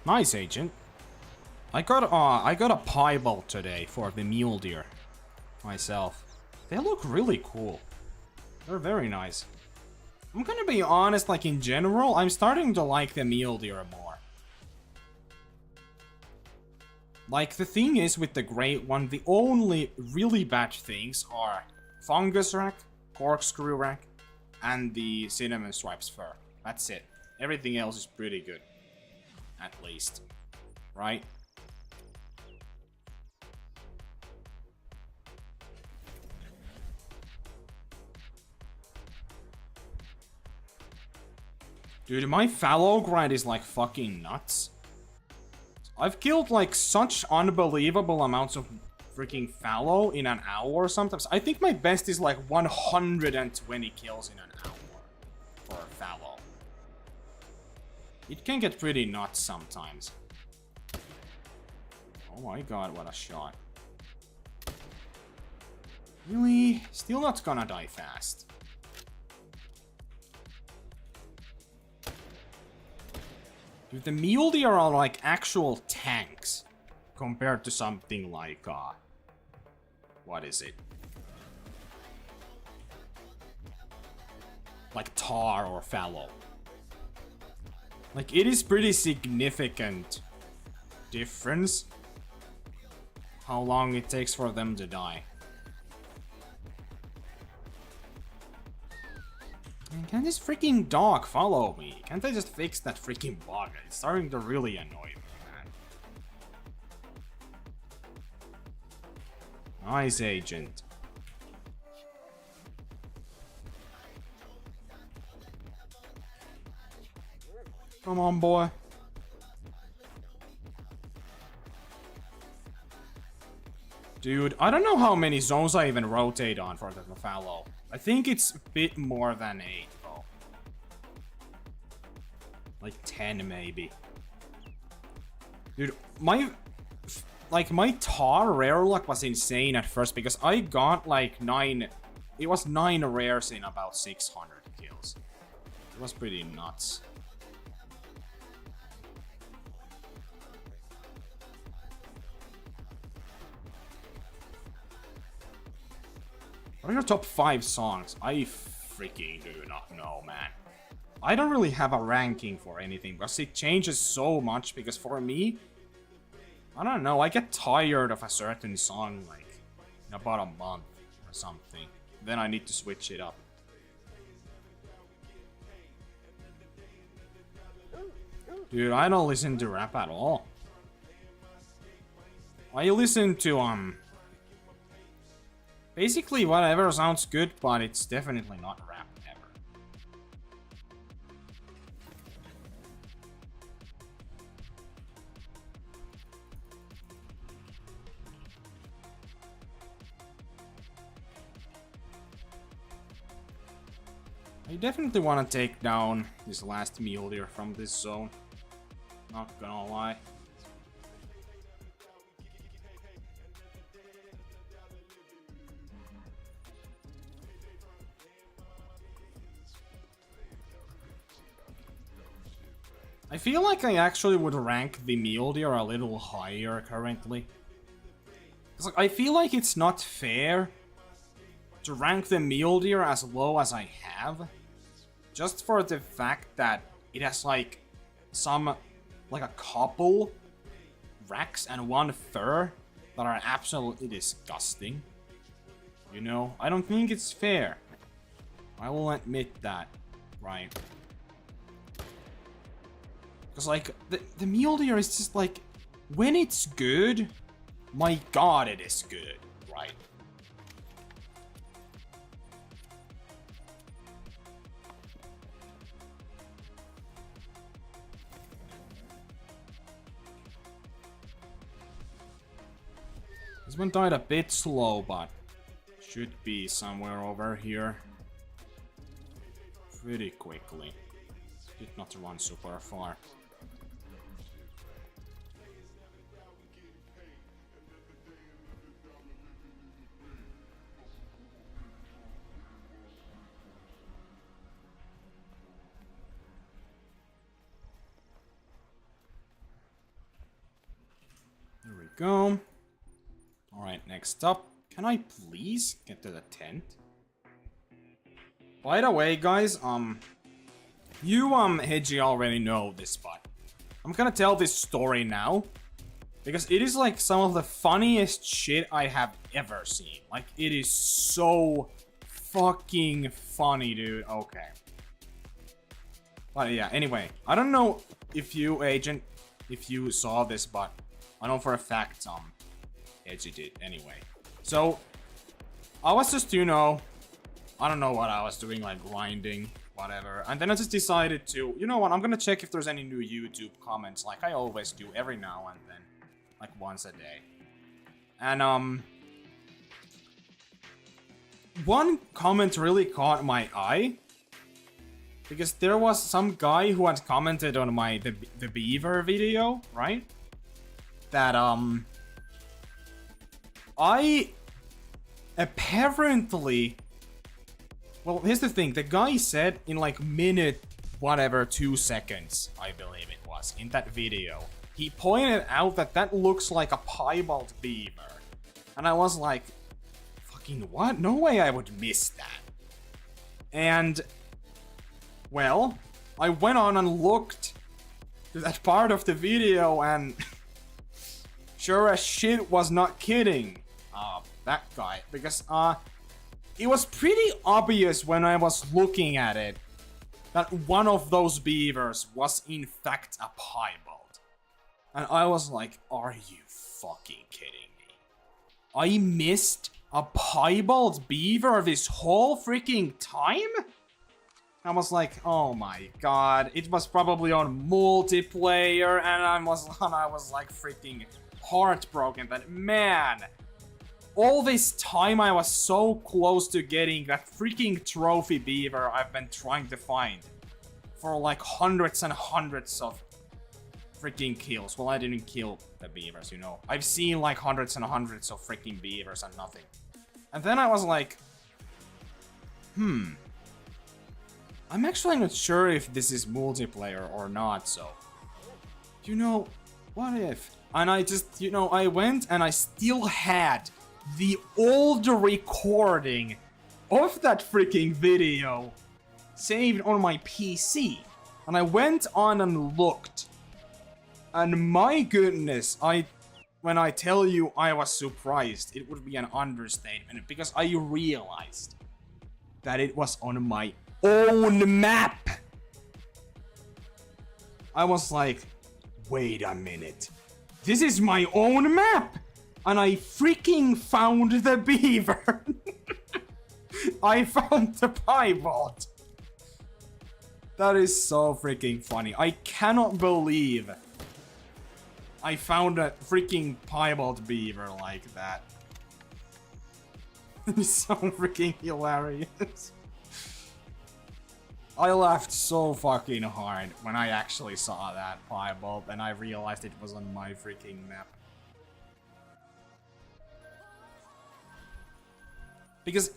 Speaker 1: Nice, Agent. I got a piebald today for the mule deer myself. They look really cool. They're very nice. I'm gonna be honest, like in general, I'm starting to like the mule deer more. Like the thing is with the great one, the only really bad things are fungus rack, corkscrew rack, and the cinnamon stripes fur. That's it. Everything else is pretty good. At least. Right? Dude, my fallow grind is like fucking nuts. I've killed like such unbelievable amounts of freaking fallow in an hour sometimes. I think my best is like 120 kills in an hour for fallow. It can get pretty nuts sometimes. Oh my god, what a shot. Really? Still not gonna die fast. Dude, the mule deer are like actual tanks compared to something like, what is it? Like tar or fallow. Like, it is pretty significant difference how long it takes for them to die. Man, can this freaking dog follow me? Can't I just fix that freaking bug? It's starting to really annoy me, man. Nice, Agent. Come on, boy. Dude, I don't know how many zones I even rotate on for the fallow. I think it's a bit more than 8, though. Like 10, maybe. Dude, my tar rare luck was insane at first because I got like 9... It was 9 rares in about 600 kills. It was pretty nuts. What are your top 5 songs? I freaking do not know, man. I don't really have a ranking for anything because it changes so much because for me, I don't know, I get tired of a certain song like in about a month or something. Then I need to switch it up. Dude, I don't listen to rap at all. I listen to basically whatever sounds good, but it's definitely not rap ever. I definitely want to take down this last mule deer from this zone. Not gonna lie. I feel like I actually would rank the mule deer a little higher currently. 'Cause, like, I feel like it's not fair to rank the mule deer as low as I have, just for the fact that it has like like a couple racks and one fur that are absolutely disgusting. You know, I don't think it's fair. I will admit that, right? Because like the mule deer is just like, when it's good, my god, it is good, right? This one died a bit slow, but should be somewhere over here pretty quickly. Did not run super far. There we go. Alright, next up. Can I please get to the tent? By the way, guys, you, Hedgie already know this, but I'm gonna tell this story now. Because it is, like, some of the funniest shit I have ever seen. Like, it is so fucking funny, dude. Okay. But yeah, anyway. I don't know if you, Agent, if you saw this, but I know for a fact, Hedgie did anyway. So, I was just, you know, I don't know what I was doing, like grinding, whatever. And then I just decided to, you know what, I'm gonna check if there's any new YouTube comments, like I always do every now and then. Like once a day. And, one comment really caught my eye. Because there was some guy who had commented on my, the beaver video, right? That, I apparently... Well, here's the thing. The guy said in like minute, whatever, 2 seconds, I believe it was, in that video, he pointed out that that looks like a piebald beaver. And I was like, fucking what? No way I would miss that. And, well, I went on and looked to that part of the video and sure as shit was not kidding. That guy. Because, it was pretty obvious when I was looking at it that one of those beavers was in fact a piebald. And I was like, are you fucking kidding me? I missed a piebald beaver this whole freaking time? I was like, oh my god. It was probably on multiplayer and I was like freaking heartbroken that, man, all this time I was so close to getting that freaking trophy beaver I've been trying to find for like hundreds and hundreds of freaking kills. Well, I didn't kill the beavers, you know. I've seen like hundreds and hundreds of freaking beavers and nothing. And then I was like, I'm actually not sure if this is multiplayer or not, so, you know, what if? And I just, you know, I went and I still had the old recording of that freaking video saved on my PC. And I went on and looked. And my goodness, when I tell you I was surprised, it would be an understatement. Because I realized that it was on my own map. I was like, wait a minute. This is my own map! And I freaking found the beaver. I found the piebald. That is so freaking funny. I cannot believe I found a freaking piebald beaver like that. It's so freaking hilarious. I laughed so fucking hard when I actually saw that piebald and I realized it was on my freaking map. Because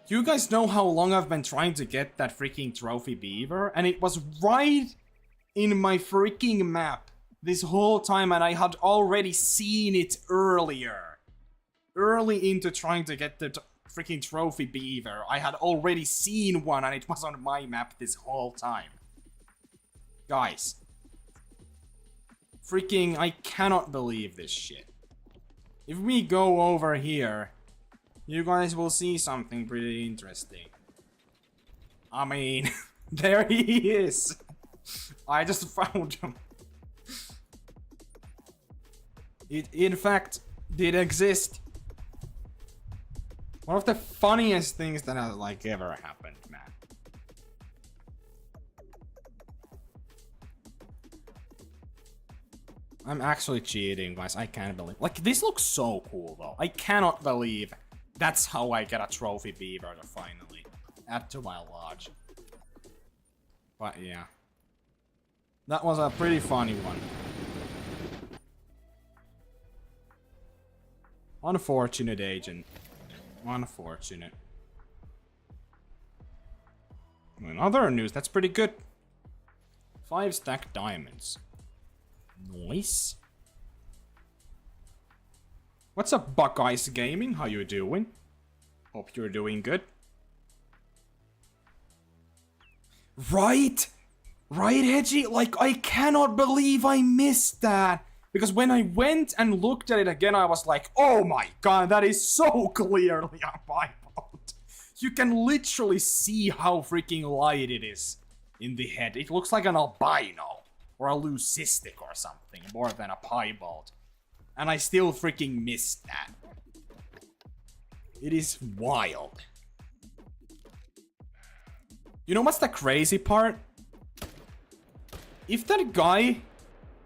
Speaker 1: you guys know how long I've been trying to get that freaking trophy beaver, and it was right in my freaking map this whole time, and I had already seen it earlier. Early into trying to get the freaking trophy beaver. I had already seen one and it was on my map this whole time. Guys. Freaking, I cannot believe this shit. If we go over here, you guys will see something pretty interesting. I mean, there he is. I just found him. It, in fact, did exist. One of the funniest things that has, like, ever happened, man. I'm actually cheating, guys. I can't believe. Like, this looks so cool, though. I cannot believe that's how I get a trophy beaver to finally add to my lodge. But yeah. That was a pretty funny one. Unfortunate, agent. Unfortunate. In other news, that's pretty good. 5 stacked diamonds. Nice. What's up, Buckeyes Gaming? How you doing? Hope you're doing good. Right? Right, Hedgie? Like, I cannot believe I missed that. Because when I went and looked at it again, I was like, oh my god, that is so clearly a piebald. You can literally see how freaking light it is in the head. It looks like an albino or a leucistic or something more than a piebald. And I still freaking missed that. It is wild. You know what's the crazy part? If that guy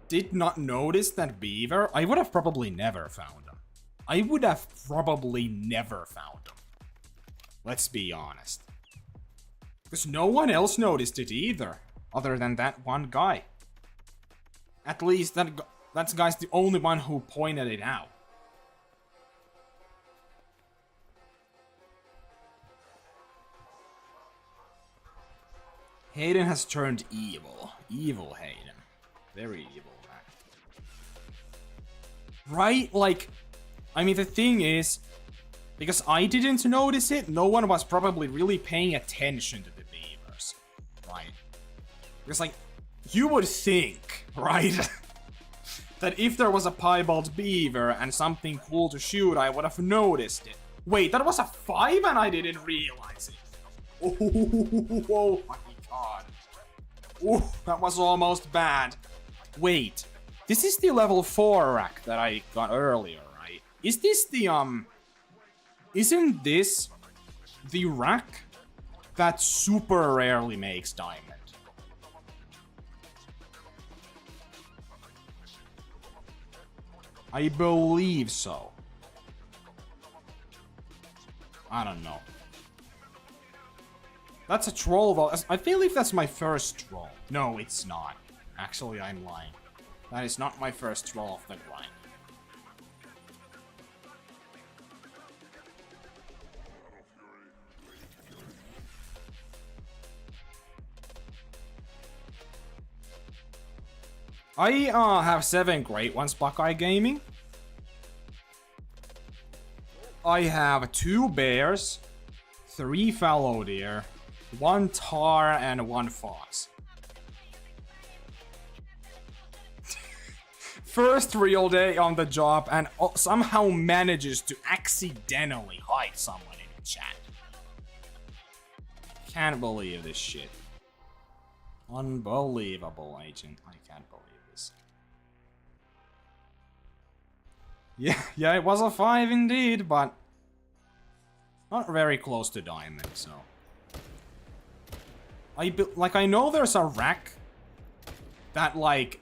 Speaker 1: did not notice that beaver, I would have probably never found him. I would have probably never found him. Let's be honest. Because no one else noticed it either, other than that one guy. At least that guy's the only one who pointed it out. Hayden has turned evil. Evil Hayden. Very evil, man. Right? Like, I mean, the thing is, because I didn't notice it, no one was probably really paying attention to the beavers. Right? Because, like, you would think, right? That if there was a piebald beaver and something cool to shoot, I would have noticed it. Wait, that was a 5 and I didn't realize it. Oh my god. Oh, that was almost bad. Wait, this is the level 4 rack that I got earlier, right? Is this the, isn't this the rack that super rarely makes diamond? I believe so. I don't know. That's a troll though. I believe that's my first troll. No, it's not. Actually, I'm lying. That is not my first troll of the grind. I have 7 great ones, Buckeye Gaming. I have 2 bears, 3 fallow deer, 1 tar, and 1 fox. First real day on the job, and somehow manages to accidentally hide someone in the chat. Can't believe this shit. Unbelievable, agent. I can't believe this. Yeah, it was a 5 indeed, but not very close to diamond, so. I know there's a rack that, like,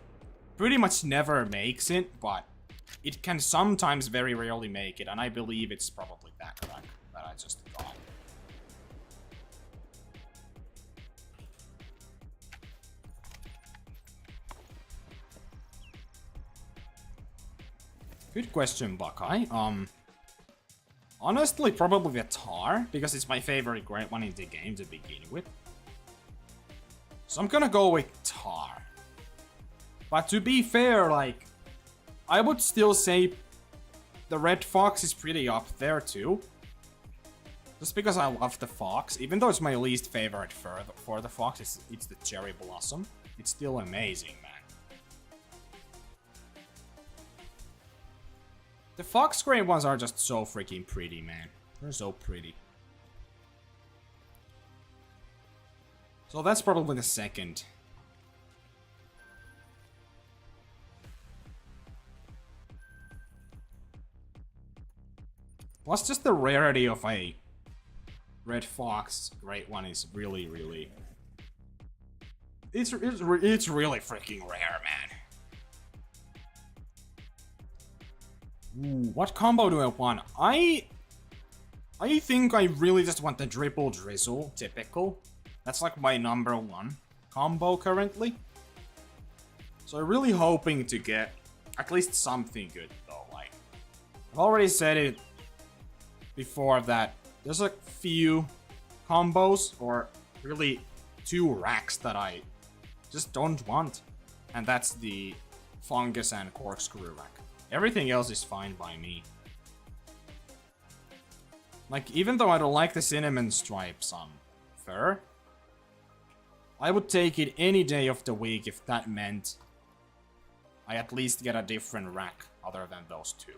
Speaker 1: pretty much never makes it, but it can sometimes very rarely make it, and I believe it's probably that rack that I just got. Good question, Buckeye. Honestly, probably the tar, because it's my favorite great one in the game to begin with. So I'm gonna go with tar. But to be fair, like, I would still say the red fox is pretty up there too. Just because I love the fox, even though it's my least favorite for the fox, it's the cherry blossom. It's still amazing, man. The fox gray ones are just so freaking pretty, man. They're so pretty. So that's probably the second. Plus, just the rarity of a red fox great one is really, really... It's really freaking rare, man. Ooh, what combo do I want? I think I really just want the Dribble Drizzle, typical. That's like my #1 combo currently. So I'm really hoping to get at least something good though. Like, I've already said it before that there's a few combos or really 2 racks that I just don't want. And that's the Fungus and Corkscrew rack. Everything else is fine by me. Like, even though I don't like the cinnamon stripes on fur, I would take it any day of the week if that meant I at least get a different rack other than those 2.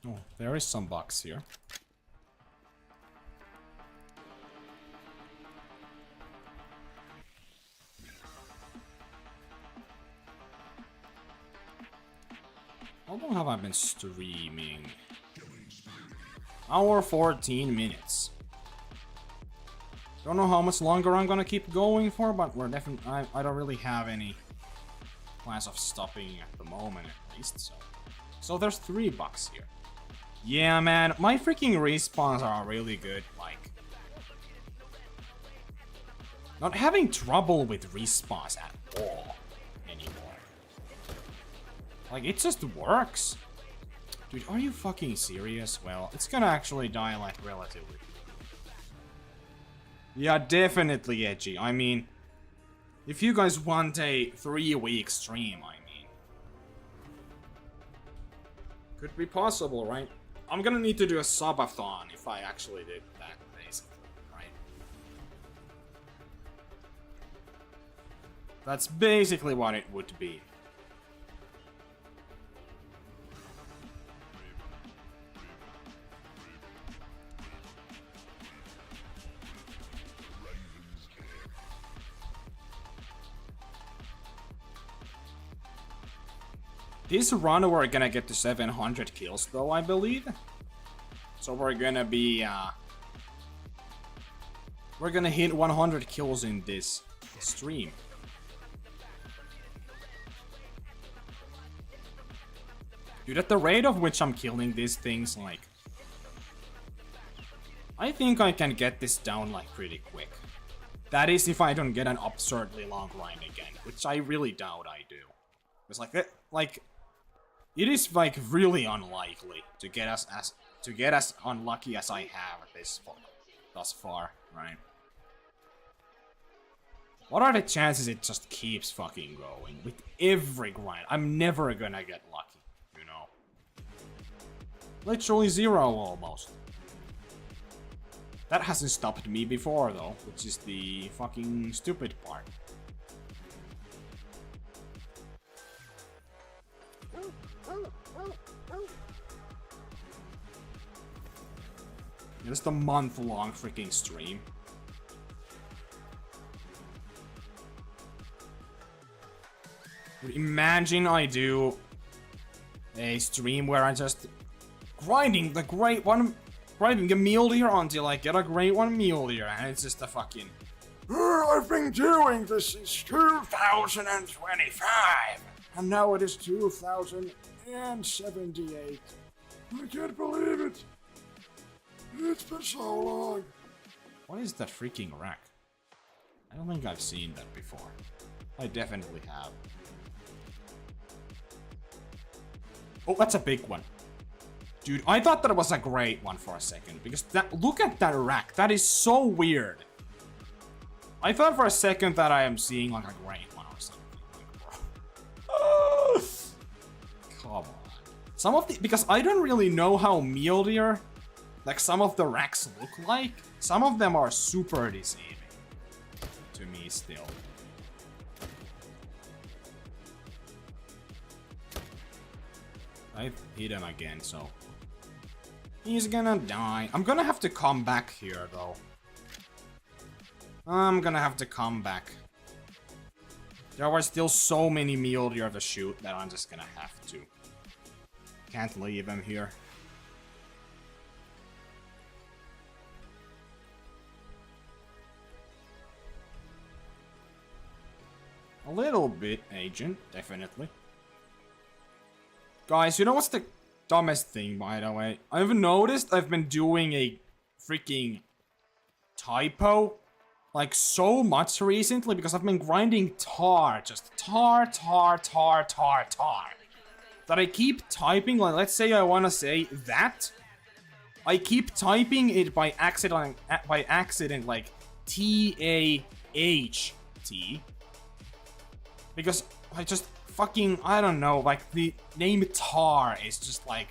Speaker 1: Oh, there is some bugs here. How long have I been streaming? Hour 14 minutes. Don't know how much longer I'm gonna keep going for, but we're definitely. I don't really have any plans of stopping at the moment, at least. So there's 3 bucks here. Yeah, man, my freaking respawns are really good. Like, not having trouble with respawns at all anymore. Like, it just works. Dude, are you fucking serious? Well, it's gonna actually die, like, relatively. Yeah, definitely edgy. I mean, if you guys want a 3-week stream, I mean, could be possible, right? I'm gonna need to do a subathon if I actually did that, basically, right? That's basically what it would be. This run we're gonna get to 700 kills though, I believe. So we're gonna be we're gonna hit 100 kills in this stream. Dude, at the rate of which I'm killing these things, like, I think I can get this down like pretty quick. That is if I don't get an absurdly long grind again, which I really doubt I do. It's like it is like really unlikely to get us as unlucky as I have thus far, right? What are the chances it just keeps fucking going with every grind? I'm never gonna get lucky, you know? Literally 0 almost. That hasn't stopped me before though, which is the fucking stupid part. Just a month-long freaking stream. Imagine I do a stream where I just grinding the great one, grinding a mule deer until I get a great one mule deer, and it's just a fucking. I've been doing this since 2025, and now it is 2078. I can't believe it. It's been so long. What is that freaking rack? I don't think I've seen that before. I definitely have. Oh, that's a big one. Dude, I thought that was a great one for a second. Because look at that rack. That is so weird. I thought for a second that I am seeing like a great one or something. Come on. Some of the... Because I don't really know how Mule Deer, like some of the racks look like. Some of them are super deceiving. To me still. I hit him again, so... He's gonna die. I'm gonna have to come back here, though. I'm gonna have to come back. There were still so many Mule Deer to shoot that I'm just gonna have to. Can't leave him here. A little bit, Agent, definitely. Guys, you know what's the dumbest thing, by the way? I've noticed I've been doing a freaking typo, like, so much recently, because I've been grinding tar. Just tar. That I keep typing, like, let's say I want to say that. I keep typing it by accident, like, T-A-H-T. Because I just fucking, I don't know, like, the name tar is just, like,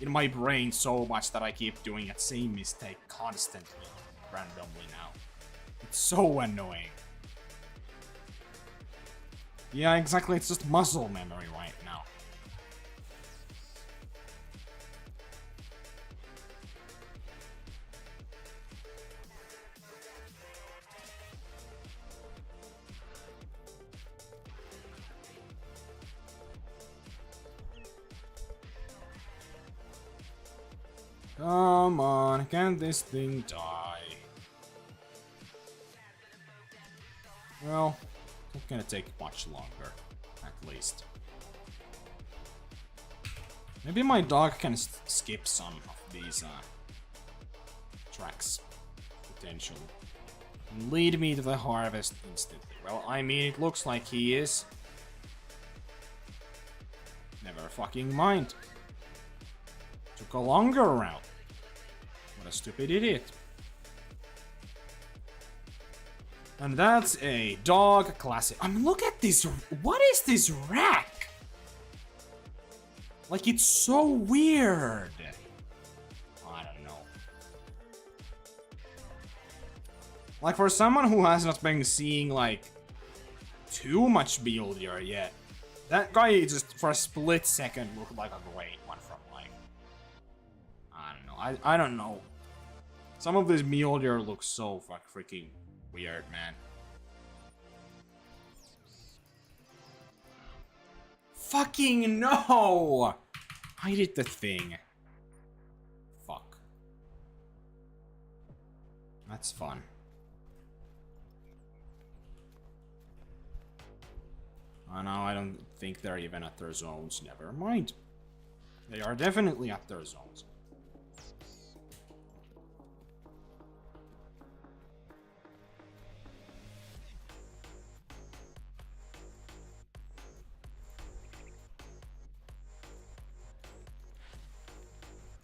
Speaker 1: in my brain so much that I keep doing that same mistake constantly, randomly now. It's so annoying. Yeah, exactly, it's just muscle memory right now. Come on, can this thing die? Well, it's not gonna take much longer, at least. Maybe my dog can skip some of these tracks, potentially, and lead me to the harvest instantly. Well, I mean, it looks like he is. Never fucking mind. Took a longer route. What a stupid idiot. And that's a dog classic. I mean, look at this. What is this rack? Like, it's so weird. I don't know. Like, for someone who has not been seeing, like, too much Mule Deer yet, that guy just, for a split second, looked like a great one from, like, I don't know. I don't know. Some of this Mule Deer looks so freaking weird, man. Fucking no! I did the thing. Fuck. That's fun. Oh no, I don't think they're even at their zones. Never mind. They are definitely at their zones.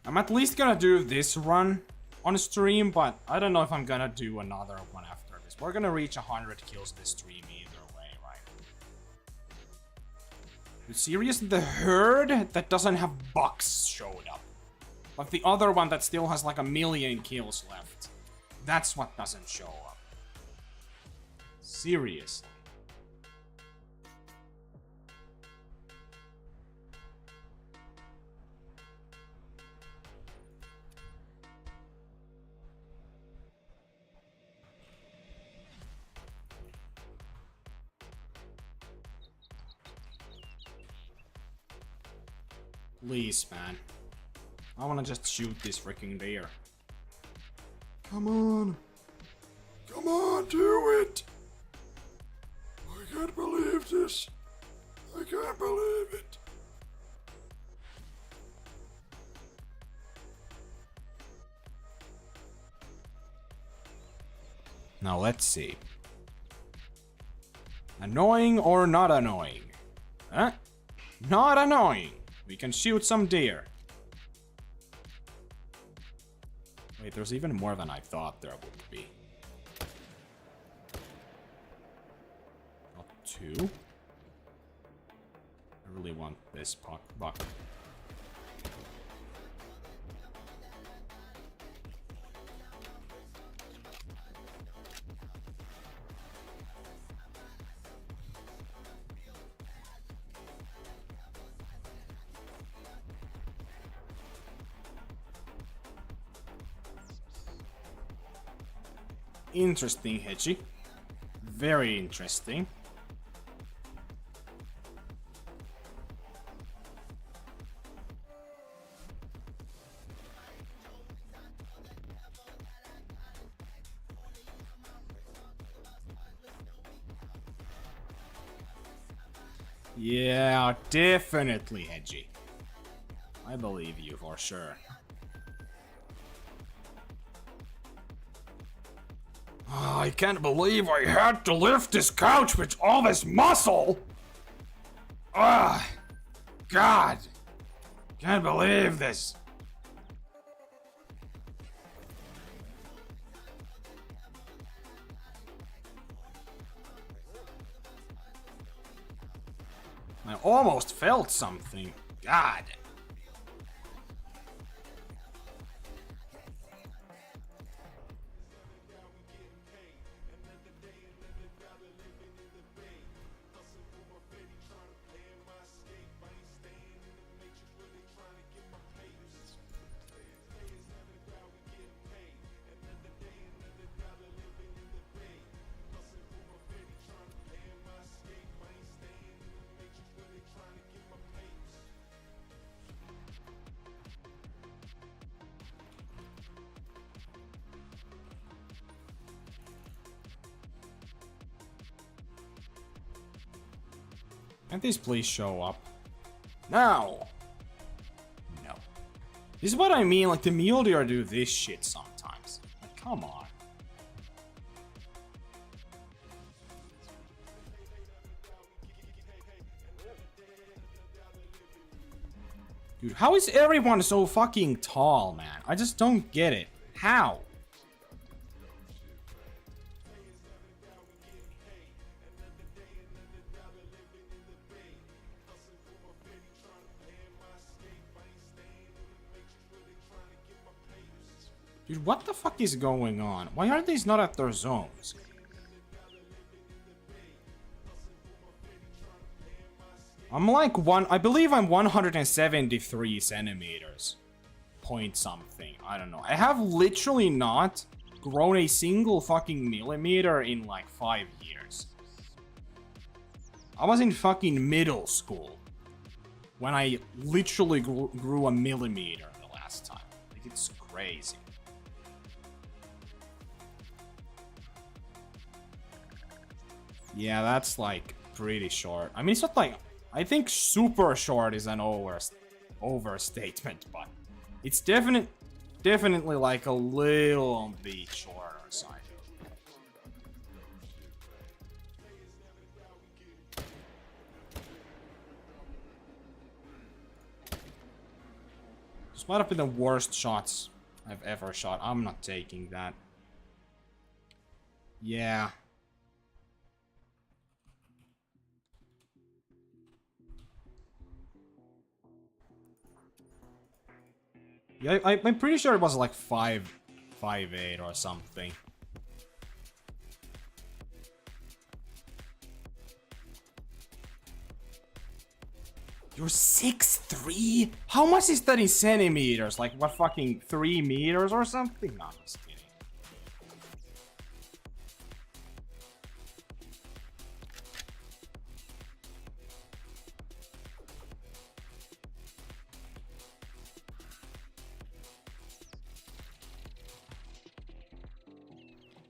Speaker 1: I'm at least gonna do this run on stream, but I don't know if I'm gonna do another one after this. We're gonna reach 100 kills this stream either way, right? You serious? The herd that doesn't have bucks showed up. But the other one that still has like 1,000,000 kills left. That's what doesn't show up. Seriously. Please, man. I wanna just shoot this freaking deer. Come on. Come on, do it! I can't believe this. I can't believe it. Now let's see. Annoying or not annoying? Huh? Not annoying. We can shoot some deer. Wait, there's even more than I thought there would be. Not 2. I really want this buck. Interesting, Hedgie. Very interesting. Yeah, definitely, Hedgie. I believe you for sure. Oh, I can't believe I had to lift this couch with all this muscle! Ah, God! Can't believe this! I almost felt something. God. Can't these please show up? No! No. This is what I mean, like the Mule deer do this shit sometimes. Like, come on. Dude, how is everyone so fucking tall, man? I just don't get it. How? Dude, what the fuck is going on? Why are these not at their zones? I'm like I believe I'm 173 centimeters. Point something. I don't know. I have literally not grown a single fucking millimeter in like 5 years. I was in fucking middle school when I literally grew a millimeter the last time. Like, it's crazy. Yeah, that's like pretty short. I mean, it's not like, I think super short is an overstatement, but it's definitely like a little on the shorter side. This might have been the worst shots I've ever shot. I'm not taking that. Yeah. Yeah, I'm pretty sure it was like 5'8" or something. You're 6'3"? How much is that in centimeters? Like, what, fucking 3 meters or something? No, I'm just kidding.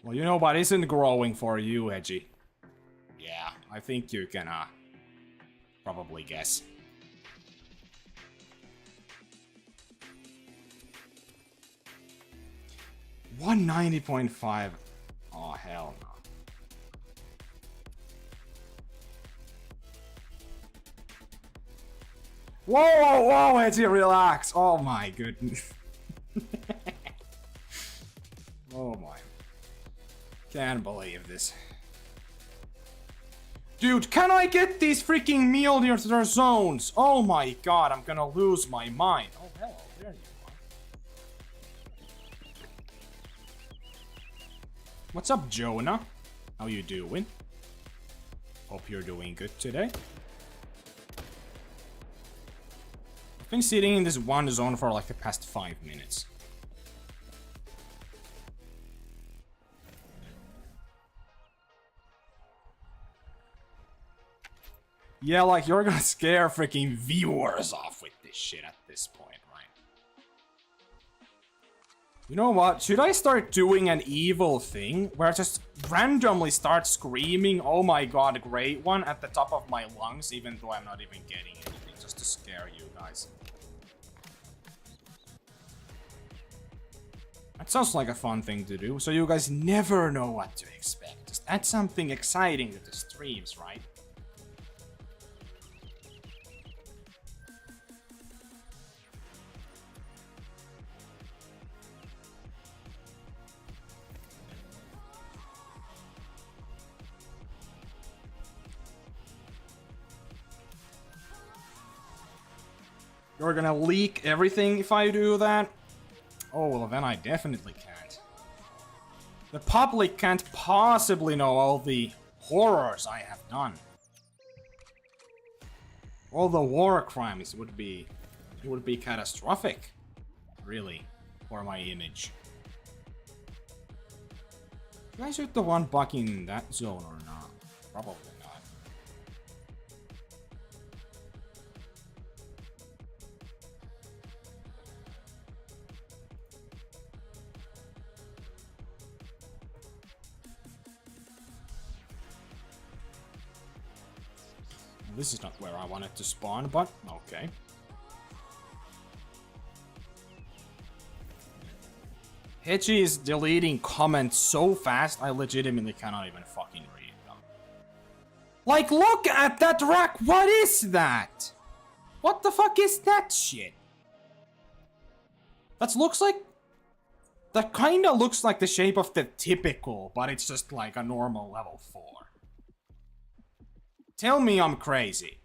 Speaker 1: Well, you know what isn't growing for you, Edgy? Yeah, I think you can, probably guess. $190.5. Oh, hell no. Whoa, whoa, whoa, Edgy, relax. Oh my goodness. Oh my. Can't believe this. Dude, can I get these freaking Mule to their zones? Oh my god, I'm gonna lose my mind. Oh, hello, there you are. What's up, Jonah? How you doing? Hope you're doing good today. I've been sitting in this one zone for like the past 5 minutes. Yeah, like, you're gonna scare freaking viewers off with this shit at this point, right? You know what? Should I start doing an evil thing where I just randomly start screaming, "Oh my god, great one," at the top of my lungs, even though I'm not even getting anything, just to scare you guys? That sounds like a fun thing to do, so you guys never know what to expect. Just add something exciting to the streams, right? You're gonna leak everything if I do that? Oh, well then I definitely can't. The public can't possibly know all the horrors I have done. All the war crimes would be catastrophic, really, for my image. Should I shoot the one bucking in that zone or not? Probably not. This is not where I wanted to spawn, but okay. Hedgie is deleting comments so fast, I legitimately cannot even fucking read them. Like, look at that rack! What is that? What the fuck is that shit? That looks like... That kinda looks like the shape of the typical, but it's just like a normal level 4. Tell me I'm crazy.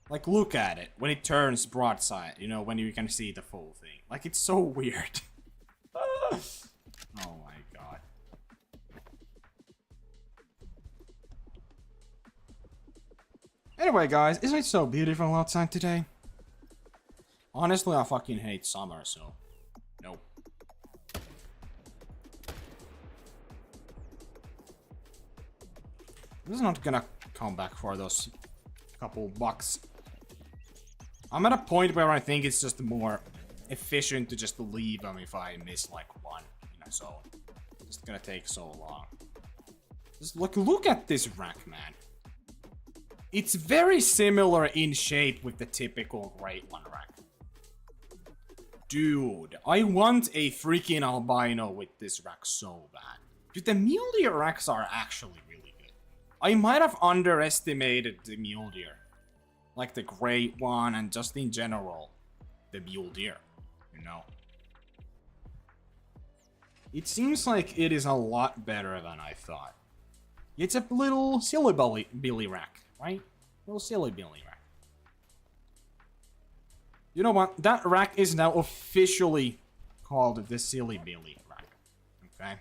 Speaker 1: Like, look at it. When it turns broadside, you know, when you can see the full thing. Like, it's so weird. Oh my god. Anyway, guys, isn't it so beautiful outside today? Honestly, I fucking hate summer, so... Nope. This is not gonna come back for those couple bucks. I'm at a point where I think it's just more efficient to just leave them if I miss like one in a zone. It's just gonna take so long. Just look at this rack, man. It's very similar in shape with the typical Great One rack. Dude, I want a freaking albino with this rack so bad. Dude, the Mule racks are actually really good. I might have underestimated the Mule Deer. Like the Great One and just in general, the Mule Deer, you know. It seems like it is a lot better than I thought. It's a little silly billy rack, right? Little silly billy rack. You know what? That rack is now officially called the Silly Billy rack. Okay?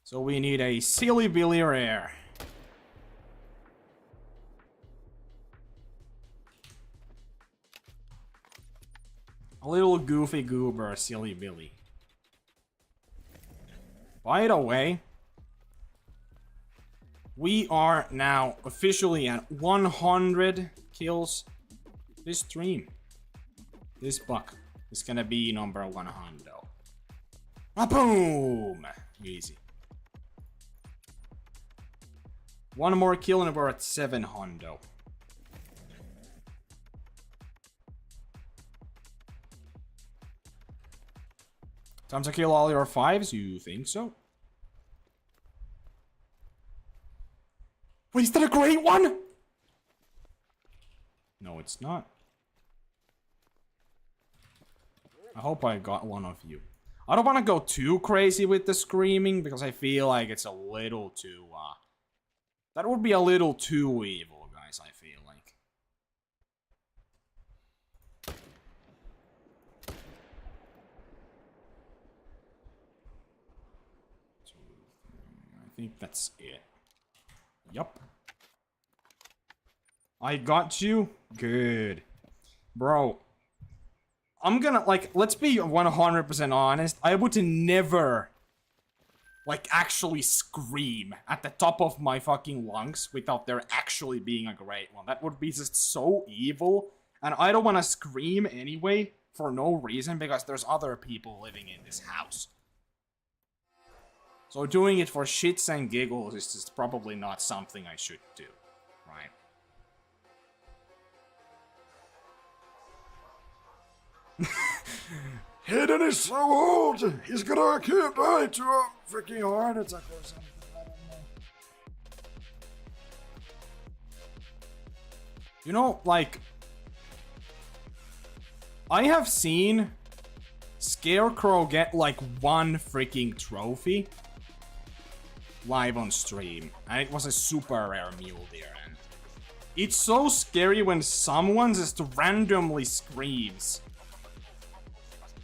Speaker 1: So we need a Silly Billy rare. A little goofy goober, Silly Billy. By the way, we are now officially at 100 kills. This stream, this buck is gonna be number 100. Boom! Easy. One more kill and we're at 700. Time to kill all your 5s? You think so? Wait, is that a great one? No, it's not. I hope I got one of you. I don't want to go too crazy with the screaming because I feel like it's a little too, that would be a little too evil, guys, I feel like. I think that's it. Yup. I got you? Good. Bro. I'm gonna, like, let's be 100% honest. I would never, like, actually scream at the top of my fucking lungs without there actually being a great one. That would be just so evil. And I don't want to scream anyway for no reason because there's other people living in this house. So doing it for shits and giggles is just probably not something I should do, right?
Speaker 2: Hayden is so old, he's gonna die to a freaking heart attack or something. I don't know.
Speaker 1: You know, like, I have seen Scarecrow get like one freaking trophy live on stream, and it was a super rare mule deer, and it's so scary when someone just randomly screams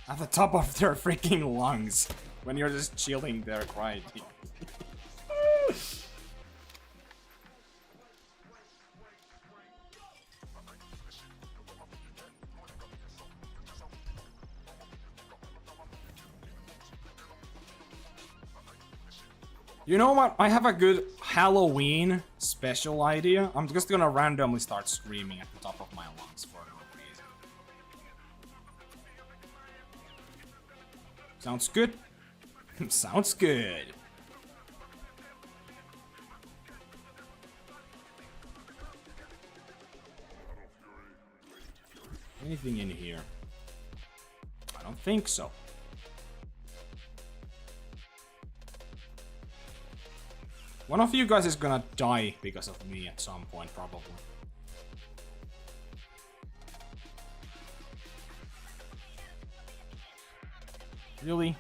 Speaker 1: at the top of their freaking lungs when you're just chilling there crying. You know what? I have a good Halloween special idea. I'm just gonna randomly start screaming at the top of my lungs for no reason. Sounds good? Sounds good. Anything in here? I don't think so. One of you guys is gonna die because of me at some point, probably. Really?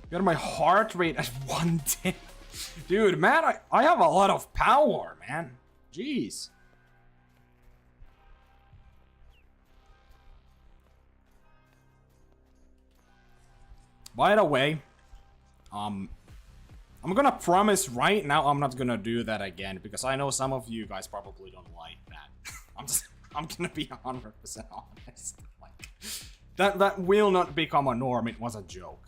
Speaker 1: Got my heart rate at 110. Dude, man, I have a lot of power, man. Jeez. By the way, I'm gonna promise right now I'm not gonna do that again because I know some of you guys probably don't like that. I'm gonna be 100% honest. Like, that will not become a norm. It was a joke.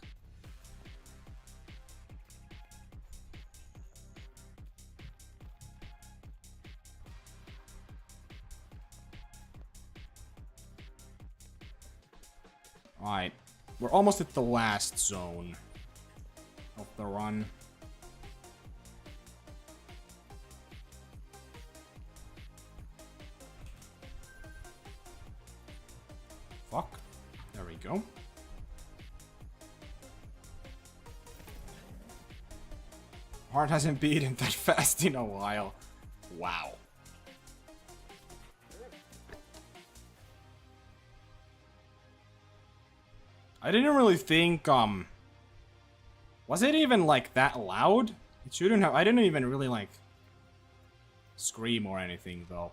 Speaker 1: Alright. We're almost at the last zone of the run. Fuck. There we go. Heart hasn't beaten that fast in a while. Wow. I didn't really think, was it even, like, that loud? It shouldn't have, I didn't even really, like, scream or anything, though.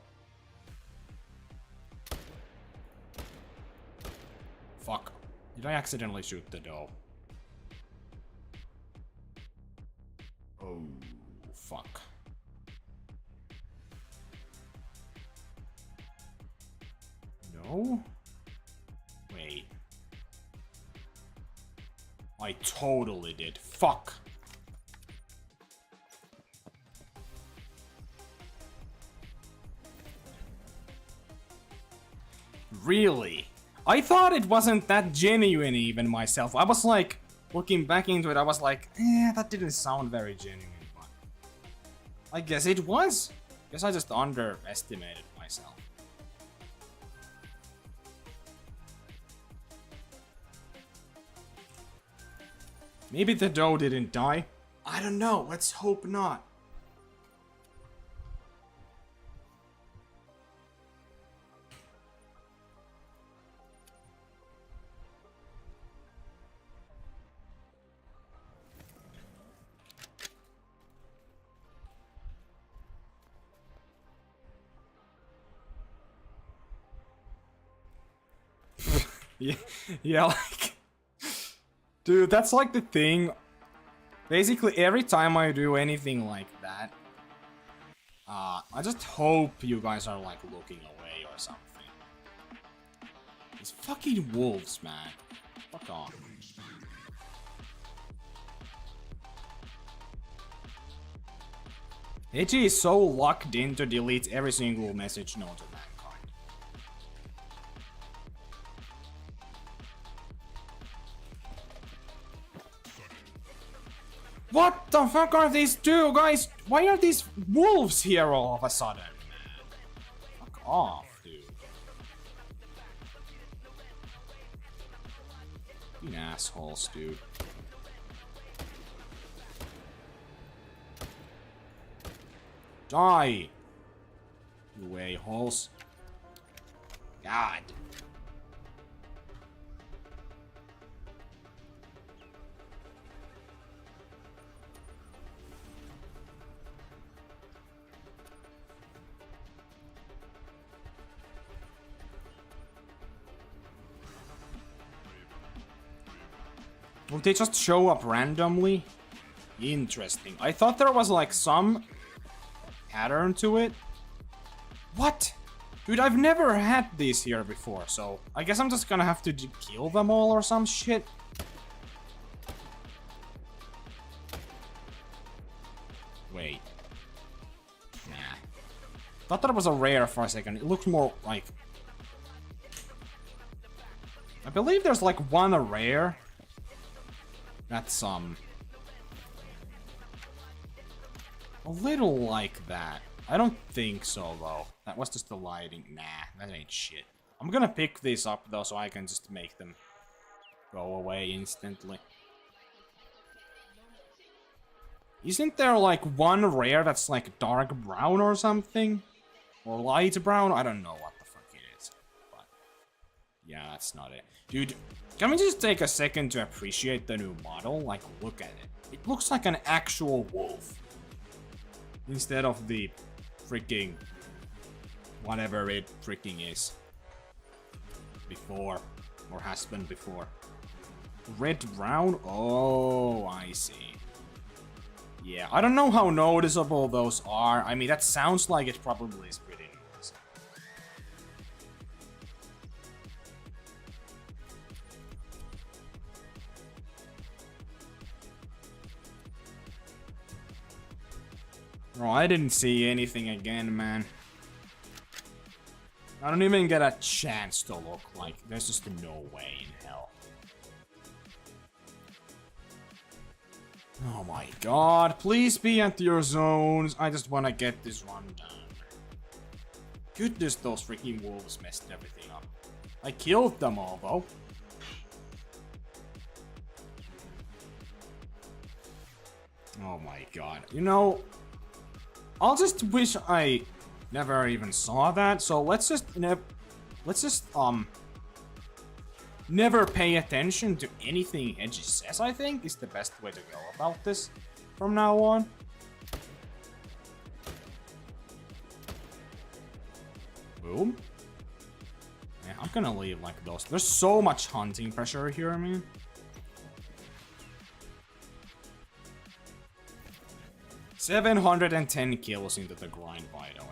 Speaker 1: Fuck. Did I accidentally shoot the doe? Oh, fuck. No? Wait. I totally did. Fuck. Really? I thought it wasn't that genuine even myself. I was like, looking back into it, I was like, that didn't sound very genuine. But I guess it was. Guess I just underestimated myself. Maybe the doe didn't die. I don't know. Let's hope not. Yeah, yeah, like... Dude, that's like the thing. Basically, every time I do anything like that, I just hope you guys are like looking away or something. These fucking wolves, man. Fuck off. Edgy is so locked in to delete every single message known to mankind. What the fuck are these two guys? Why are these wolves here all of a sudden, man? Fuck off, dude. You assholes, dude. Die! You a-holes. God. Will they just show up randomly? Interesting. I thought there was like some pattern to it. What? Dude, I've never had these here before, so I guess I'm just gonna have to kill them all or some shit. Wait. Nah. Thought that was a rare for a second. It looks more like... I believe there's like one rare. That's a little like that. I don't think so, though. That was just the lighting. Nah, that ain't shit. I'm gonna pick these up, though, so I can just make them go away instantly. Isn't there, like, one rare that's, like, dark brown or something? Or light brown? I don't know what the fuck it is. But, yeah, that's not it. Dude, can we just take a second to appreciate the new model? Like, look at it. It looks like an actual wolf. Instead of the freaking whatever it freaking is before or has been before. Red brown? Oh, I see. Yeah, I don't know how noticeable those are. I mean, that sounds like it probably is pretty noticeable. Bro, I didn't see anything again, man. I don't even get a chance to look. Like, there's just no way in hell. Oh my god, please be at your zones. I just want to get this run done. Goodness, those freaking wolves messed everything up. I killed them all, though. Oh my god. You know, I'll just wish I never even saw that. So let's just never pay attention to anything Edgy says, I think, is the best way to go about this from now on. Boom. Yeah, I'm gonna leave like those. There's so much hunting pressure here, man. $710 kills into the grind, by the way.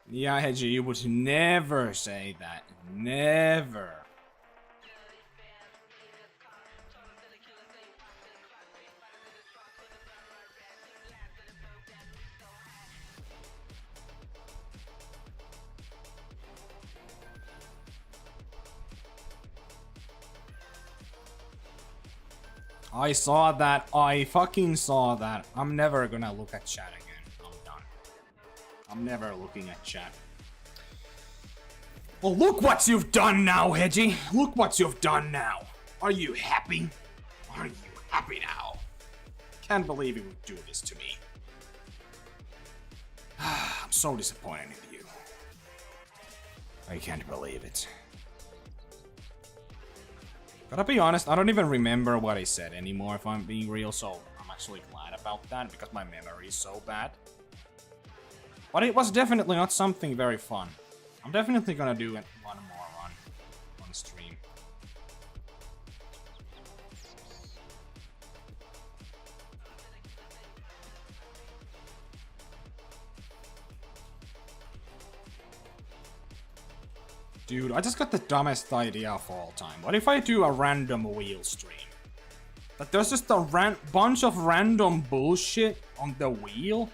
Speaker 1: Yeah, Hedgie, you would never say that. Never. I saw that. I fucking saw that. I'm never gonna look at chat again. I'm never looking at chat. Well, look what you've done now, Hedgie. Look what you've done now. Are you happy? Are you happy now? Can't believe you would do this to me. I'm so disappointed in you. I can't believe it. Gotta be honest, I don't even remember what I said anymore if I'm being real, so I'm actually glad about that because my memory is so bad. But it was definitely not something very fun. I'm definitely gonna do it one more run on stream. Dude, I just got the dumbest idea of all time. What if I do a random wheel stream? That there's just a bunch of random bullshit on the wheel?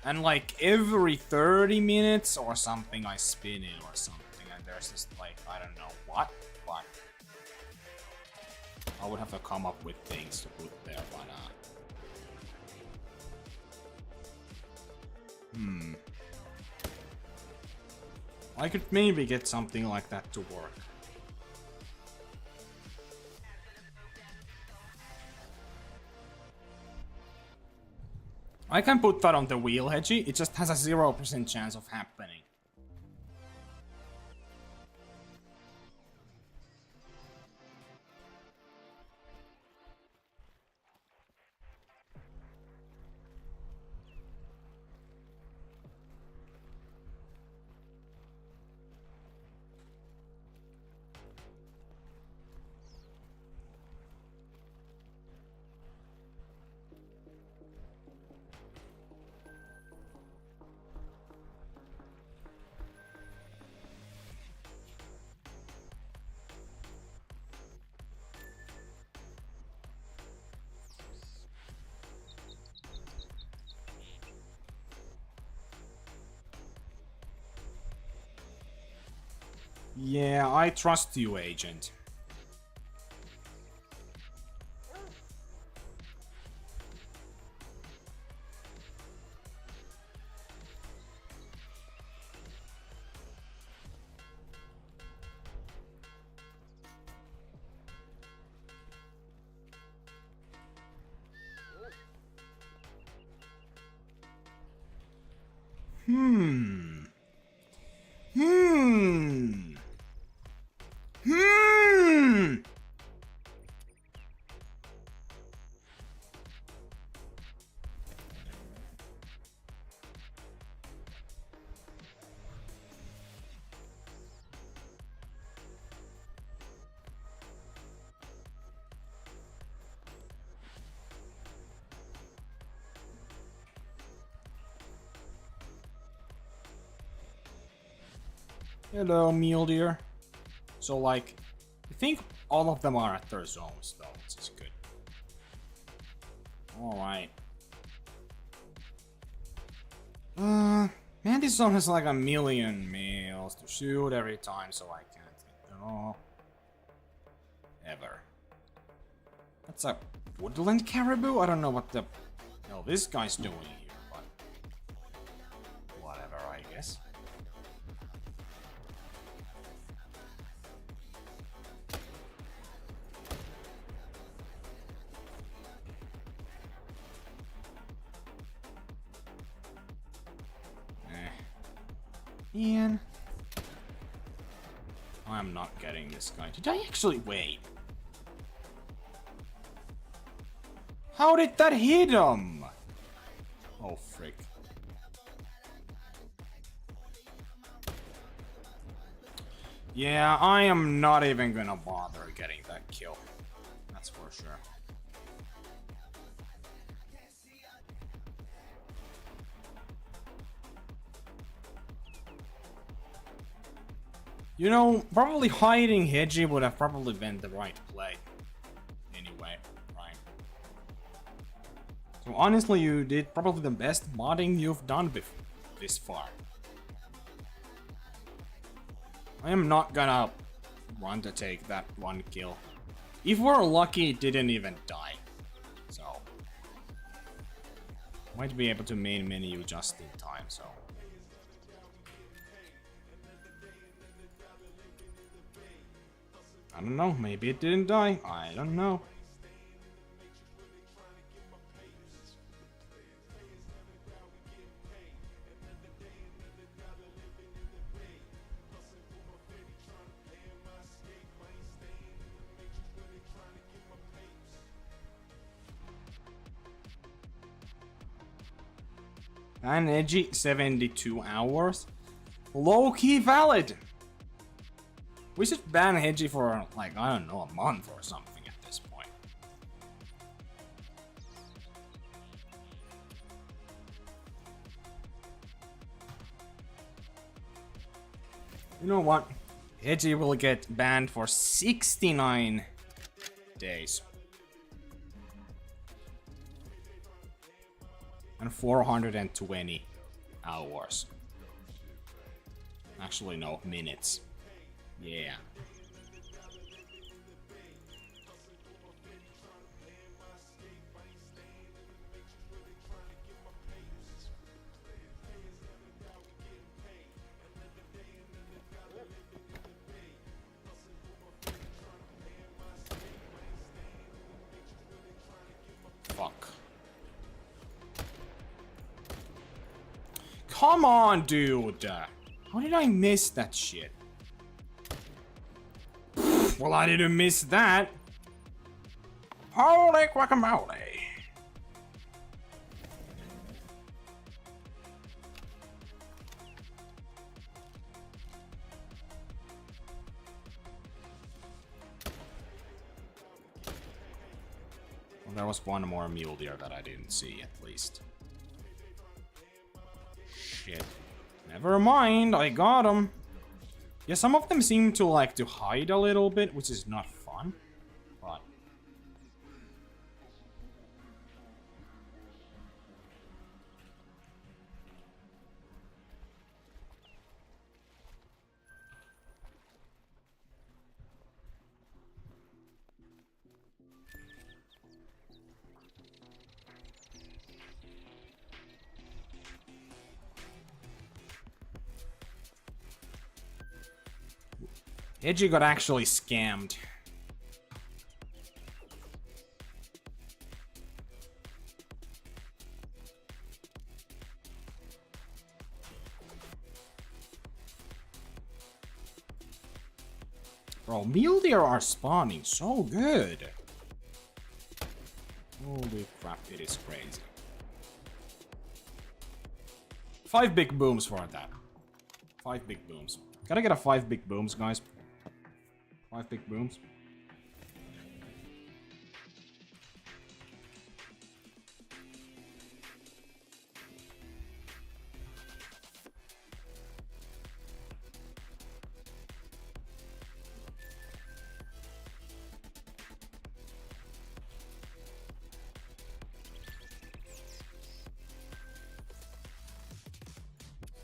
Speaker 1: And like every 30 minutes or something I spin it or something, and there's just like, I don't know what, but I would have to come up with things to put there, but I could maybe get something like that to work. I can put that on the wheel, Hedgie. It just has a 0% chance of happening. Yeah, I trust you, Agent. Hello, Mule dear. So, like, I think all of them are at their zones, though, which is good. Alright. Man, this zone has like a million males to shoot every time, so I can't hit them all. Ever. That's a woodland caribou? I don't know what the hell this guy's doing here, but whatever, I guess. Ian. I'm not getting this guy. Did I actually wait? How did that hit him? Oh, frick. Yeah, I am not even gonna bother getting that kill. That's for sure. You know, probably hiding Hedgie would have probably been the right play. Anyway, right. So honestly, you did probably the best modding you've done this far. I am not gonna want to take that one kill. If we're lucky, it didn't even die. So, might be able to main menu just in time, so. I don't know, maybe it didn't die, I don't know. And edgy 72 hours. Low-key valid. We should ban Hedgie for, like, I don't know, a month or something at this point. You know what? Hedgie will get banned for 69 days. And 420 hours. Actually, no, minutes. Yeah. Fuck. Come on, dude! How did I miss that shit? Well, I didn't miss that. Holy guacamole. Well, there was one more mule deer that I didn't see, at least. Shit. Never mind, I got him. Yeah, some of them seem to like to hide a little bit, which is not fun. But Edgy got actually scammed. Bro, mule deer are spawning so good. Holy crap, it is crazy. 5 big booms for that. 5 big booms. Gotta get a 5 big booms, guys. 5 big booms.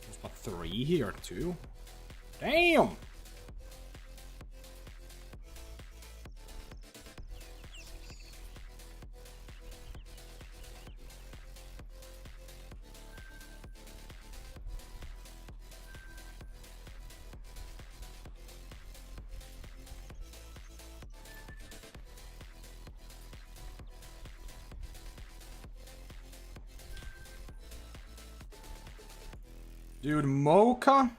Speaker 1: There's about 3 here too. Damn! Dude, Mocha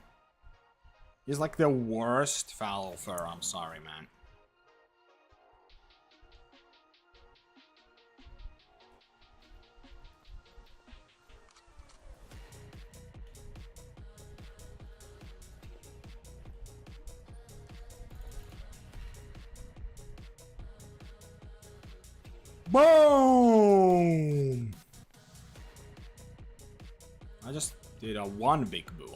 Speaker 1: is like the worst foul fur. I'm sorry, man. Boom! I just did a 1 big boom.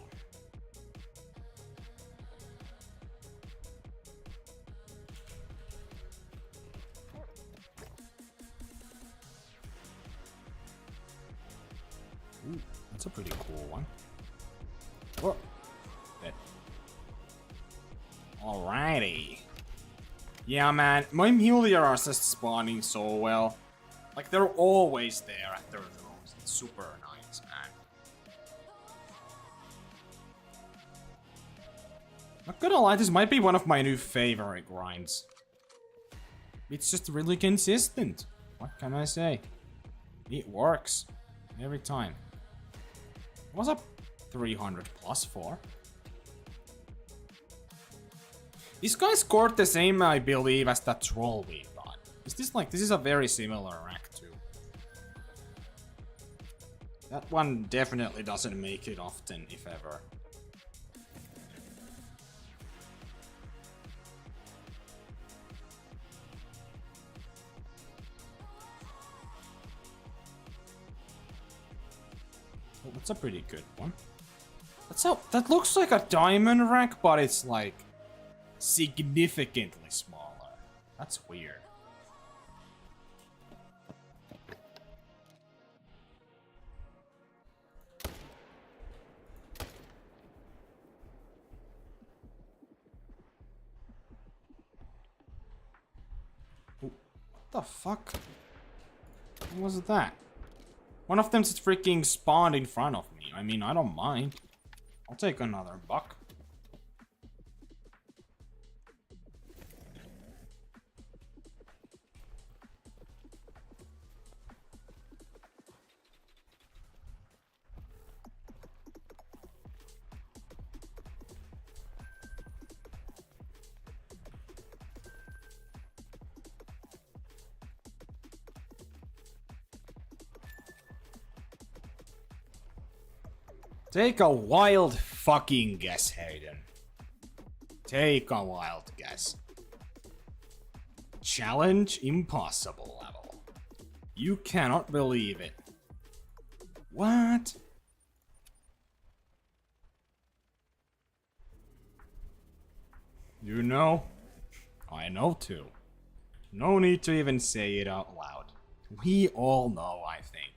Speaker 1: Ooh, that's a pretty cool one. Oh, bet. Alrighty. Yeah, man, my mule deer are just spawning so well. Like, they're always there at their rooms. It's super nice, man. Not gonna lie, this might be one of my new favorite grinds. It's just really consistent. What can I say? It works. Every time. What's up 300 plus 4? This guy scored the same, I believe, as that troll we got. Is this like, this is a very similar rack too. That one definitely doesn't make it often, if ever. Oh, that's a pretty good one. That looks like a diamond rack, but it's like significantly smaller. That's weird. Ooh, what the fuck? What was that? One of them just freaking spawned in front of me. I mean, I don't mind. I'll take another buck. Take a wild fucking guess, Hayden. Take a wild guess. Challenge impossible level. You cannot believe it. What? You know? I know too. No need to even say it out loud. We all know, I think.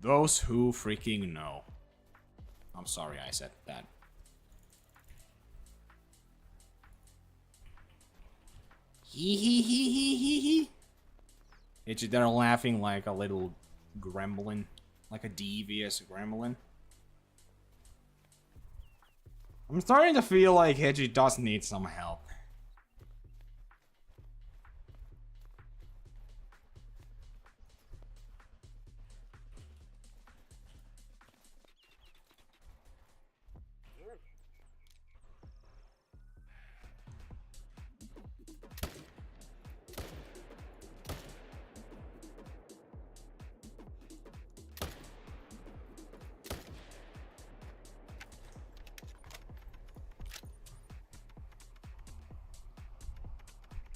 Speaker 1: Those who freaking know. I'm sorry I said that. Hee hee hee hee hee hee. It's they're laughing like a little gremlin. Like a devious gremlin. I'm starting to feel like Hedgie does need some help.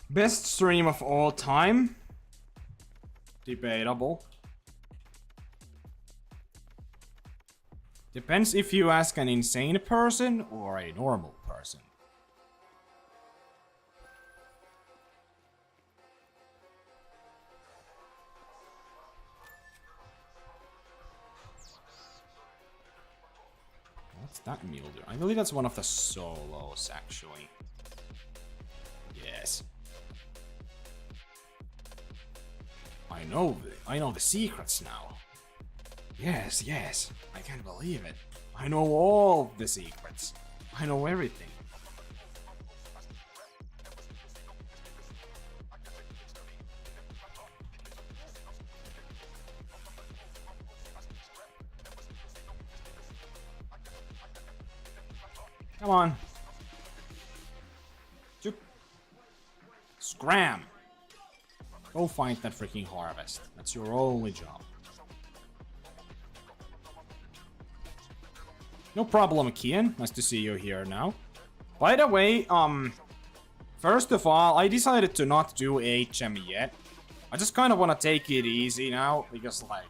Speaker 1: Best stream of all time? Debatable. Depends if you ask an insane person or a normal person. What's that Mule do? I believe that's one of the solos, actually. Yes. I know the secrets now. Yes, yes. I can't believe it. I know all the secrets. I know everything. Come on. Choop. Scram. Go find that freaking harvest. That's your only job. No problem, Kian. Nice to see you here now. By the way, first of all, I decided to not do HM yet. I just kind of want to take it easy now, because, like,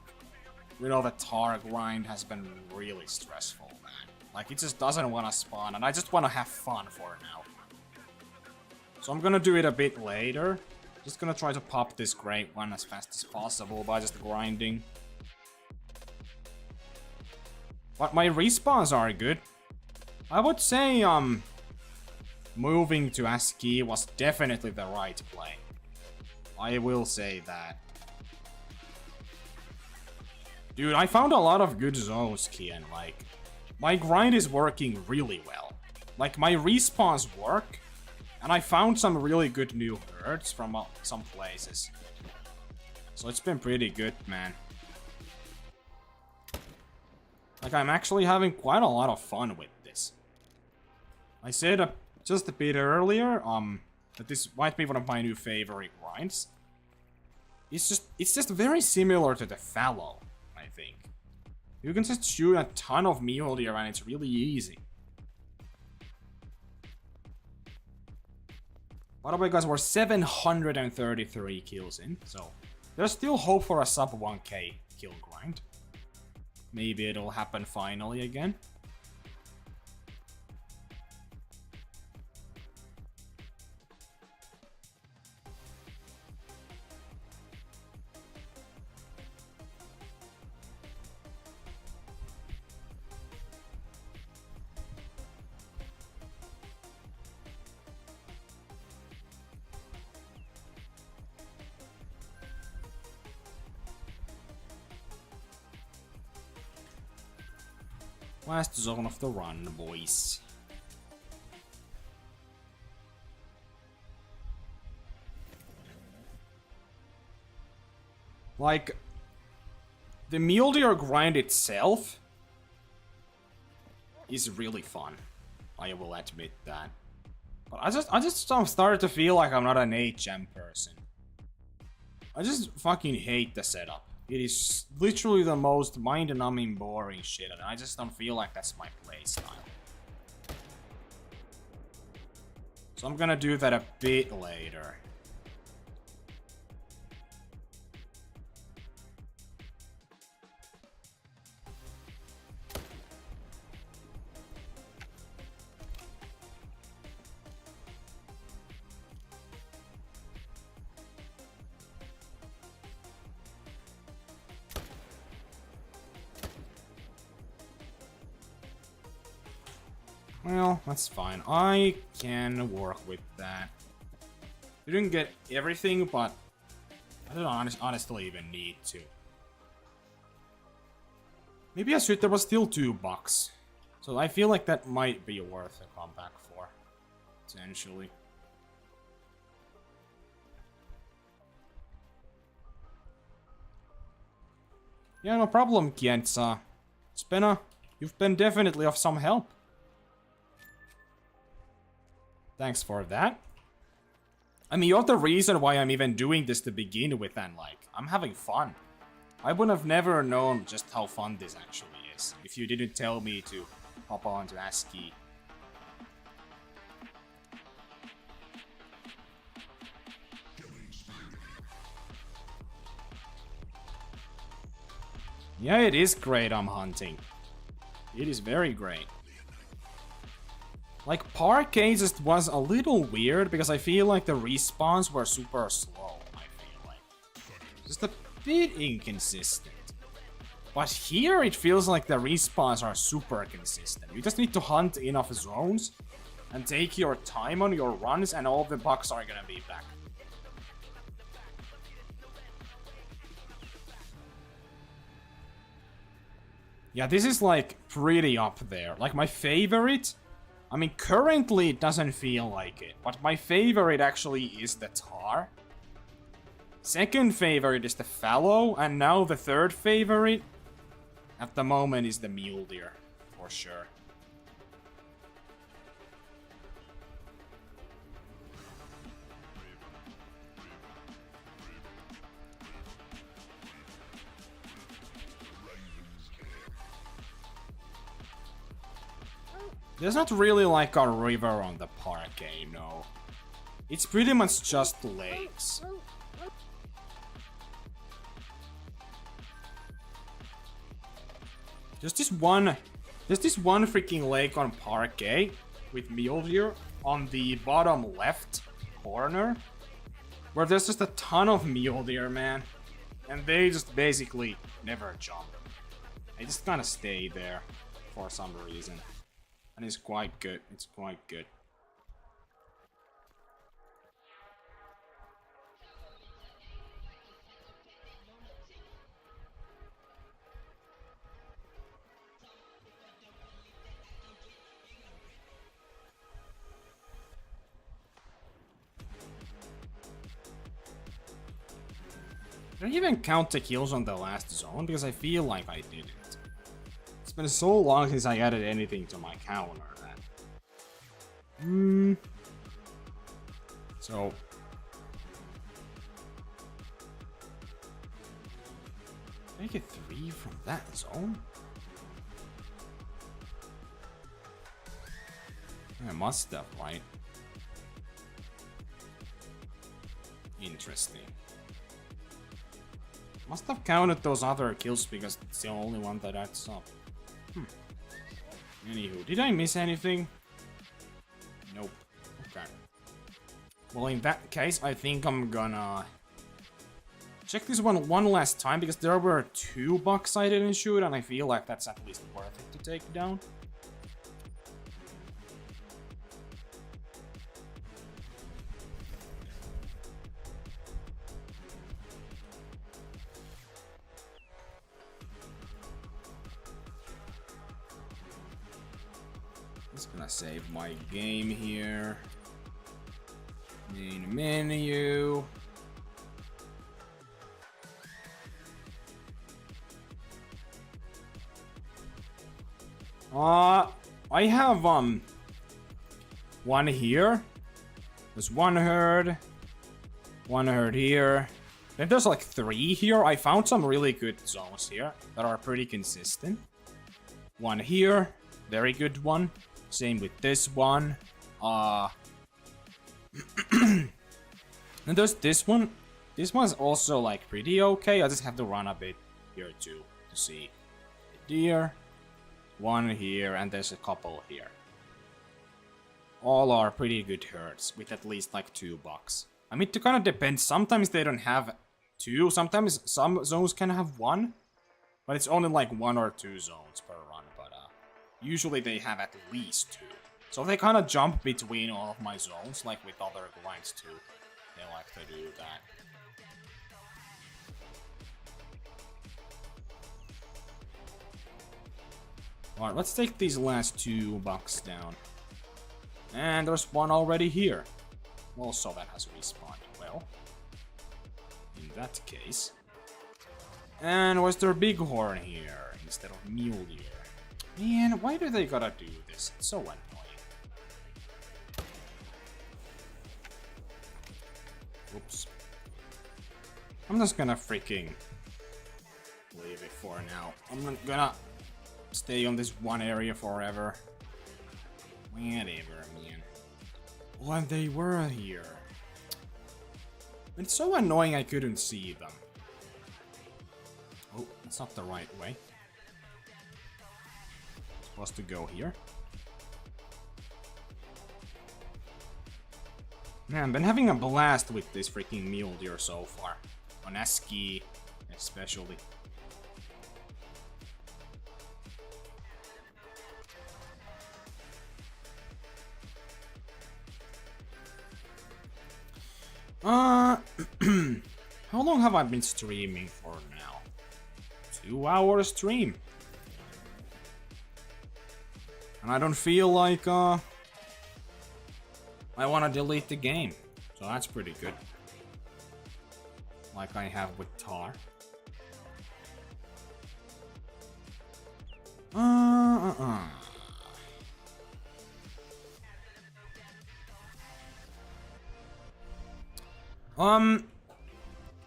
Speaker 1: you know, the tar grind has been really stressful, man. Like, it just doesn't want to spawn, and I just want to have fun for now. So I'm gonna do it a bit later. Just gonna try to pop this great one as fast as possible by just grinding. But my respawns are good. I would say, moving to ASCII was definitely the right play. I will say that. Dude, I found a lot of good zones, Kian. Like, my grind is working really well. Like, my respawns work. And I found some really good new herds from some places. So it's been pretty good, man. Like, I'm actually having quite a lot of fun with this. I said just a bit earlier, that this might be one of my new favorite grinds. it's just very similar to the fallow, I think. You can just shoot a ton of mule deer and it's really easy. By the way, guys, we're 733 kills in, so there's still hope for a sub 1k kill grind. Maybe it'll happen finally again. Last zone of the run, boys. Like, the mule deer grind itself is really fun. I will admit that. But I just started to feel like I'm not an HM person. I just fucking hate the setup. It is literally the most mind-numbing, boring shit, and I just don't feel like that's my playstyle. So I'm gonna do that a bit later. Well, that's fine. I can work with that. Didn't get everything, but I don't honestly even need to. Maybe I should. There was still $2. So I feel like that might be worth a comeback for. Potentially. Yeah, no problem, Kienza. Spena, you've been definitely of some help. Thanks for that. I mean, you're the reason why I'm even doing this to begin with, and like, I'm having fun. I would have never known just how fun this actually is if you didn't tell me to hop on to ASCII. Yeah, it is great I'm hunting. It is very great. Like, Parquet just was a little weird because I feel like the respawns were super slow, I feel like. Just a bit inconsistent. But here it feels like the respawns are super consistent. You just need to hunt enough zones and take your time on your runs and all the bugs are gonna be back. Yeah, this is like pretty up there. Like my favorite... I mean, currently it doesn't feel like it, but my favorite actually is the Tar. Second favorite is the Fallow, and now the third favorite at the moment is the Mule Deer, for sure. There's not really like a river on the Parquet, no. It's pretty much just lakes. There's this one freaking lake on Parquet with mule deer on the bottom left corner, where there's just a ton of mule deer, man, and they just basically never jump. They just kind of stay there for some reason. And it's quite good. It's quite good. Did I even count the kills on the last zone? Because I feel like I didn't. It's been so long since I added anything to my counter that... So... Did I get 3 from that zone? I must have, right? Interesting. Must have counted those other kills because it's the only one that adds up. Anywho, did I miss anything? Nope. Okay. Well, in that case, I think I'm gonna check this one last time because there were 2 bugs I didn't shoot, and I feel like that's at least worth it to take down. Just gonna save my game here. Main menu. I have one here. There's one herd here. Then there's like 3 here. I found some really good zones here that are pretty consistent. One here, very good one. Same with this one. And there's this one. This one's also like pretty okay. I just have to run a bit here too to see the deer. One here, and there's a couple here. All are pretty good herds with at least like 2 bucks. I mean, it kind of depends. Sometimes they don't have 2. Sometimes some zones can have 1, but it's only like 1 or 2 zones per run. But usually they have at least 2. So they kind of jump between all of my zones, like with other grinds too. They like to do that. Alright, let's take these last 2 bucks down. And there's one already here. Also that has respawned. Well, in that case. And was there Bighorn here instead of Mule here? Man, why do they gotta do this? It's so annoying. Oops. I'm just gonna freaking leave it for now. I'm not gonna stay on this one area forever. Whatever, man. Oh, and they were here. It's so annoying I couldn't see them. Oh, that's not the right way. Supposed to go here. Man, I've been having a blast with this freaking mule deer so far. On ASCII, especially. How long have I been streaming for now? 2-hour stream. And I don't feel like, I wanna delete the game. So that's pretty good. Like I have with Tar.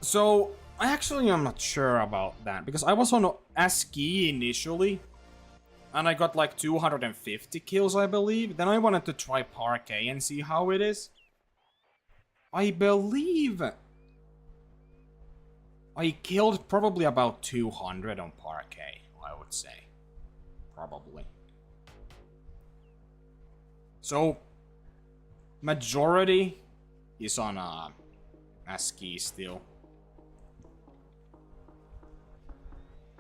Speaker 1: So I actually am not sure about that because I was on ASCII initially and I got like 250 kills, I believe. Then I wanted to try Parquet and see how it is. I believe I killed probably about 200 on Parquet, I would say. Probably. So majority is on ASCII still.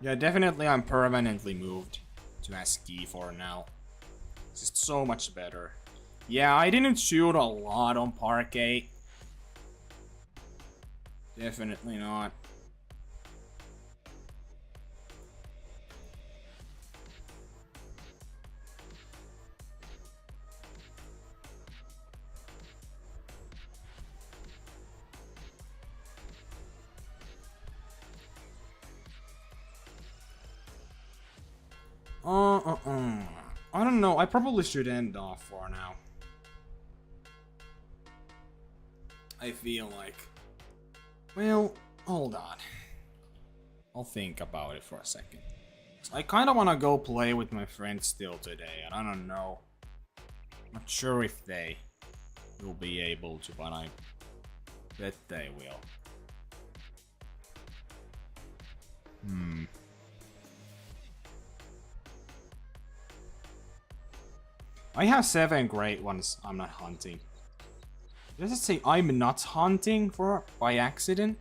Speaker 1: Yeah, definitely I'm permanently moved to ASCII for now. It's just so much better. Yeah, I didn't shoot a lot on Parquet. Definitely not. I don't know. I probably should end off for now. I feel like... Well, hold on. I'll think about it for a second. I kind of want to go play with my friends still today, and I don't know. Not sure if they will be able to, but I bet they will. I have 7 great ones I'm not hunting. Does it say I'm not hunting by accident?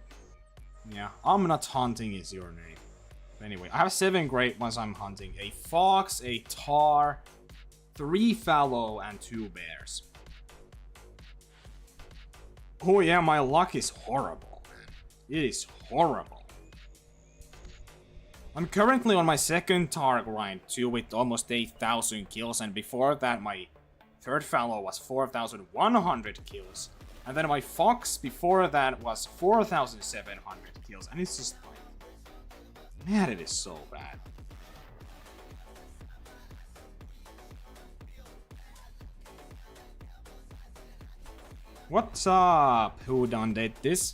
Speaker 1: Yeah, I'm not hunting is your name. Anyway, I have 7 great ones I'm hunting. A fox, a tar, 3 fallow, and 2 bears. Oh yeah, my luck is horrible, man. It is horrible. I'm currently on my 2nd tar grind too, with almost 8,000 kills, and before that my 3rd fallow was 4,100 kills. And then my fox before that was 4,700 kills, and it's just like, man, it is so bad. What's up? Who done did this?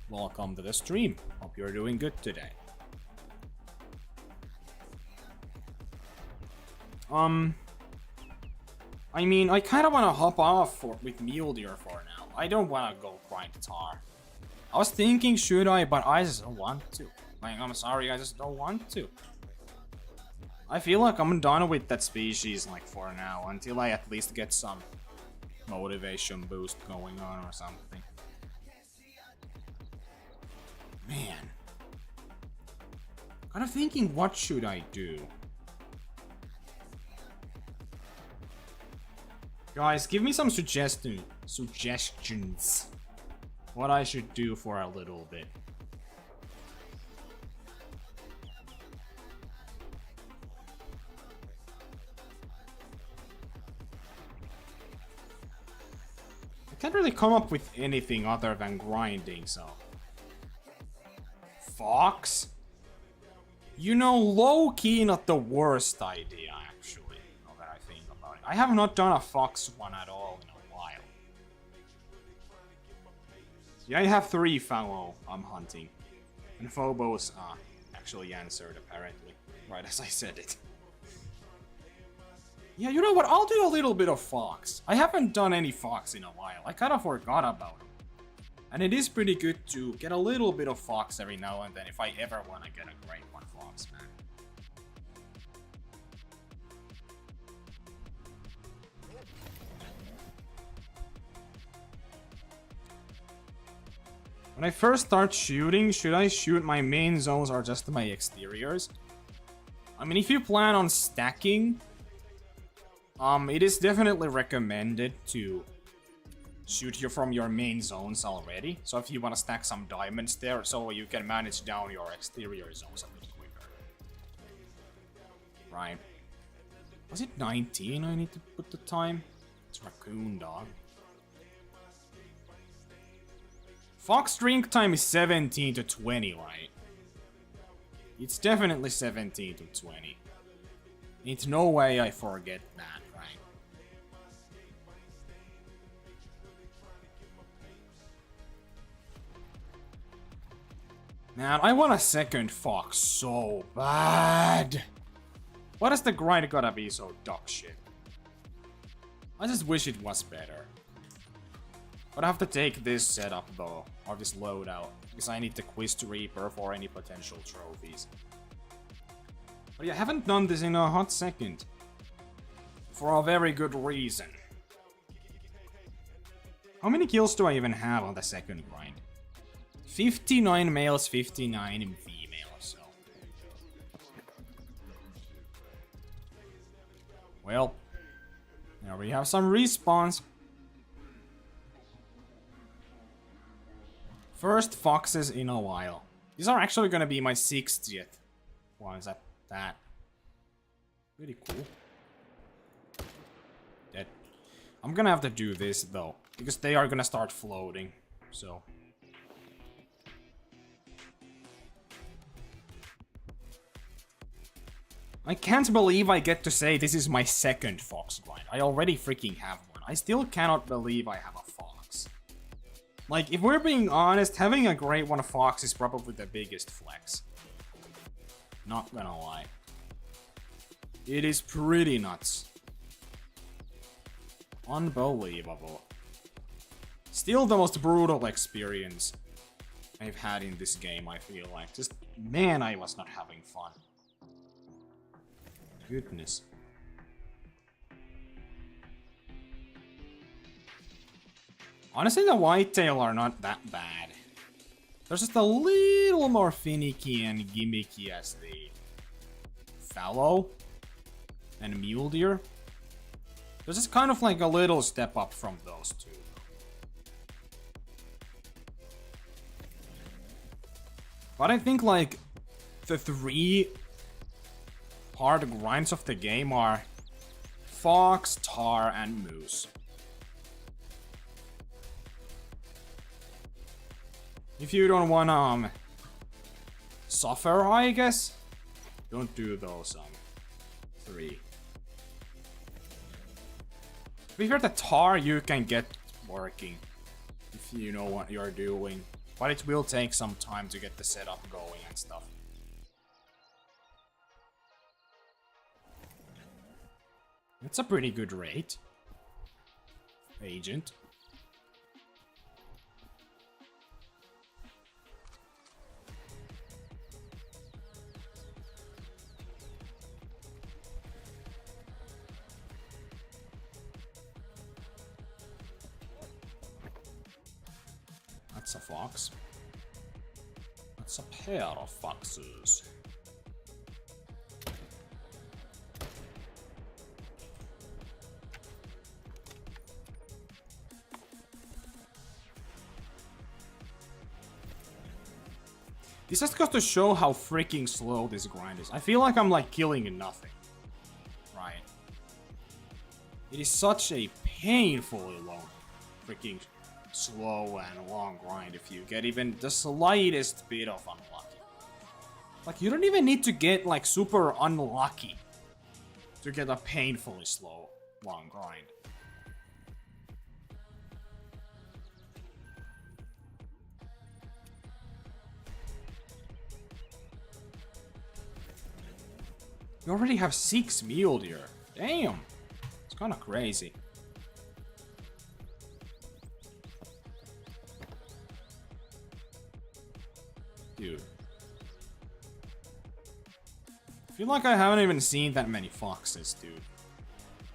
Speaker 1: Welcome to the stream. Hope you're doing good today. I mean, I kind of want to hop off with Mule for now. I don't want to go grind tar. I was thinking, should I, but I just don't want to. Like, I'm sorry, I just don't want to. I feel like I'm done with that species, like, for now, until I at least get some motivation boost going on or something. Man. Kind of thinking, what should I do? Guys, give me some suggestions. What I should do for a little bit. I can't really come up with anything other than grinding, so. Fox? You know, low-key not the worst idea, actually. Now that I think about it. I have not done a fox one at all in a while. Yeah, I have 3 fallow I'm hunting. And Phobos actually answered, apparently. Right as I said it. Yeah, you know what? I'll do a little bit of fox. I haven't done any fox in a while. I kind of forgot about it. And it is pretty good to get a little bit of fox every now and then if I ever want to get a great one fox, man. When I first start shooting, should I shoot my main zones or just my exteriors? I mean, if you plan on stacking, it is definitely recommended to shoot you from your main zones already. So if you want to stack some diamonds there, so you can manage down your exterior zones a bit quicker. Right. Was it 19 I need to put the time? It's raccoon dog. Fox drink time is 17 to 20, right? It's definitely 17 to 20. It's no way I forget that, right? Man, I want a 2nd fox so bad. Why does the grind gotta be so dog shit? I just wish it was better. But I have to take this setup though, or this loadout, because I need the Quest Reaper for any potential trophies. But yeah, I haven't done this in a hot second. For a very good reason. How many kills do I even have on the 2nd grind? 59 males, 59 females, so. Well, now we have some respawns. First foxes in a while. These are actually gonna be my 60th ones at that. Pretty cool. Dead. I'm gonna have to do this though, because they are gonna start floating, so. I can't believe I get to say this is my 2nd fox grind. I already freaking have one. I still cannot believe I have a fox. Like, if we're being honest, having a great one fox is probably the biggest flex. Not gonna lie. It is pretty nuts. Unbelievable. Still the most brutal experience I've had in this game, I feel like. Just, man, I was not having fun. Goodness. Honestly, the whitetail are not that bad. They're just a little more finicky and gimmicky as the fallow and mule deer. This is kind of like a little step up from those two. But I think like the 3 hard grinds of the game are fox, tar, and moose. If you don't wanna suffer, I guess, don't do those 3. To be fair, the tar you can get working if you know what you're doing, but it will take some time to get the setup going and stuff. It's a pretty good rate, agent. That's a fox. That's a pair of foxes. This just goes to show how freaking slow this grind is. I feel like I'm like killing nothing. Right. It is such a painfully long freaking slow and long grind if you get even the slightest bit of unlucky. Like, you don't even need to get like super unlucky to get a painfully slow long grind. You already have 6 mule deer. Damn. It's kind of crazy. Dude. I feel like I haven't even seen that many foxes, dude.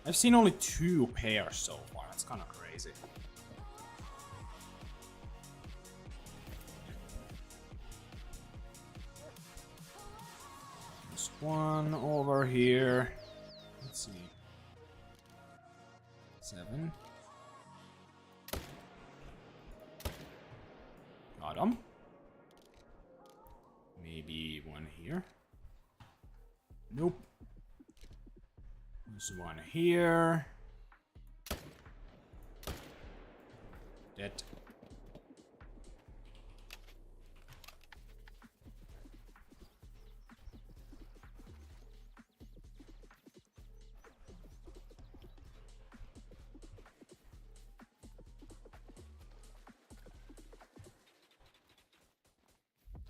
Speaker 1: I've seen only 2 pairs so far. That's kind of crazy. There's one over here. Let's see. 7. Got him. Maybe one here. Nope. There's one here. Dead.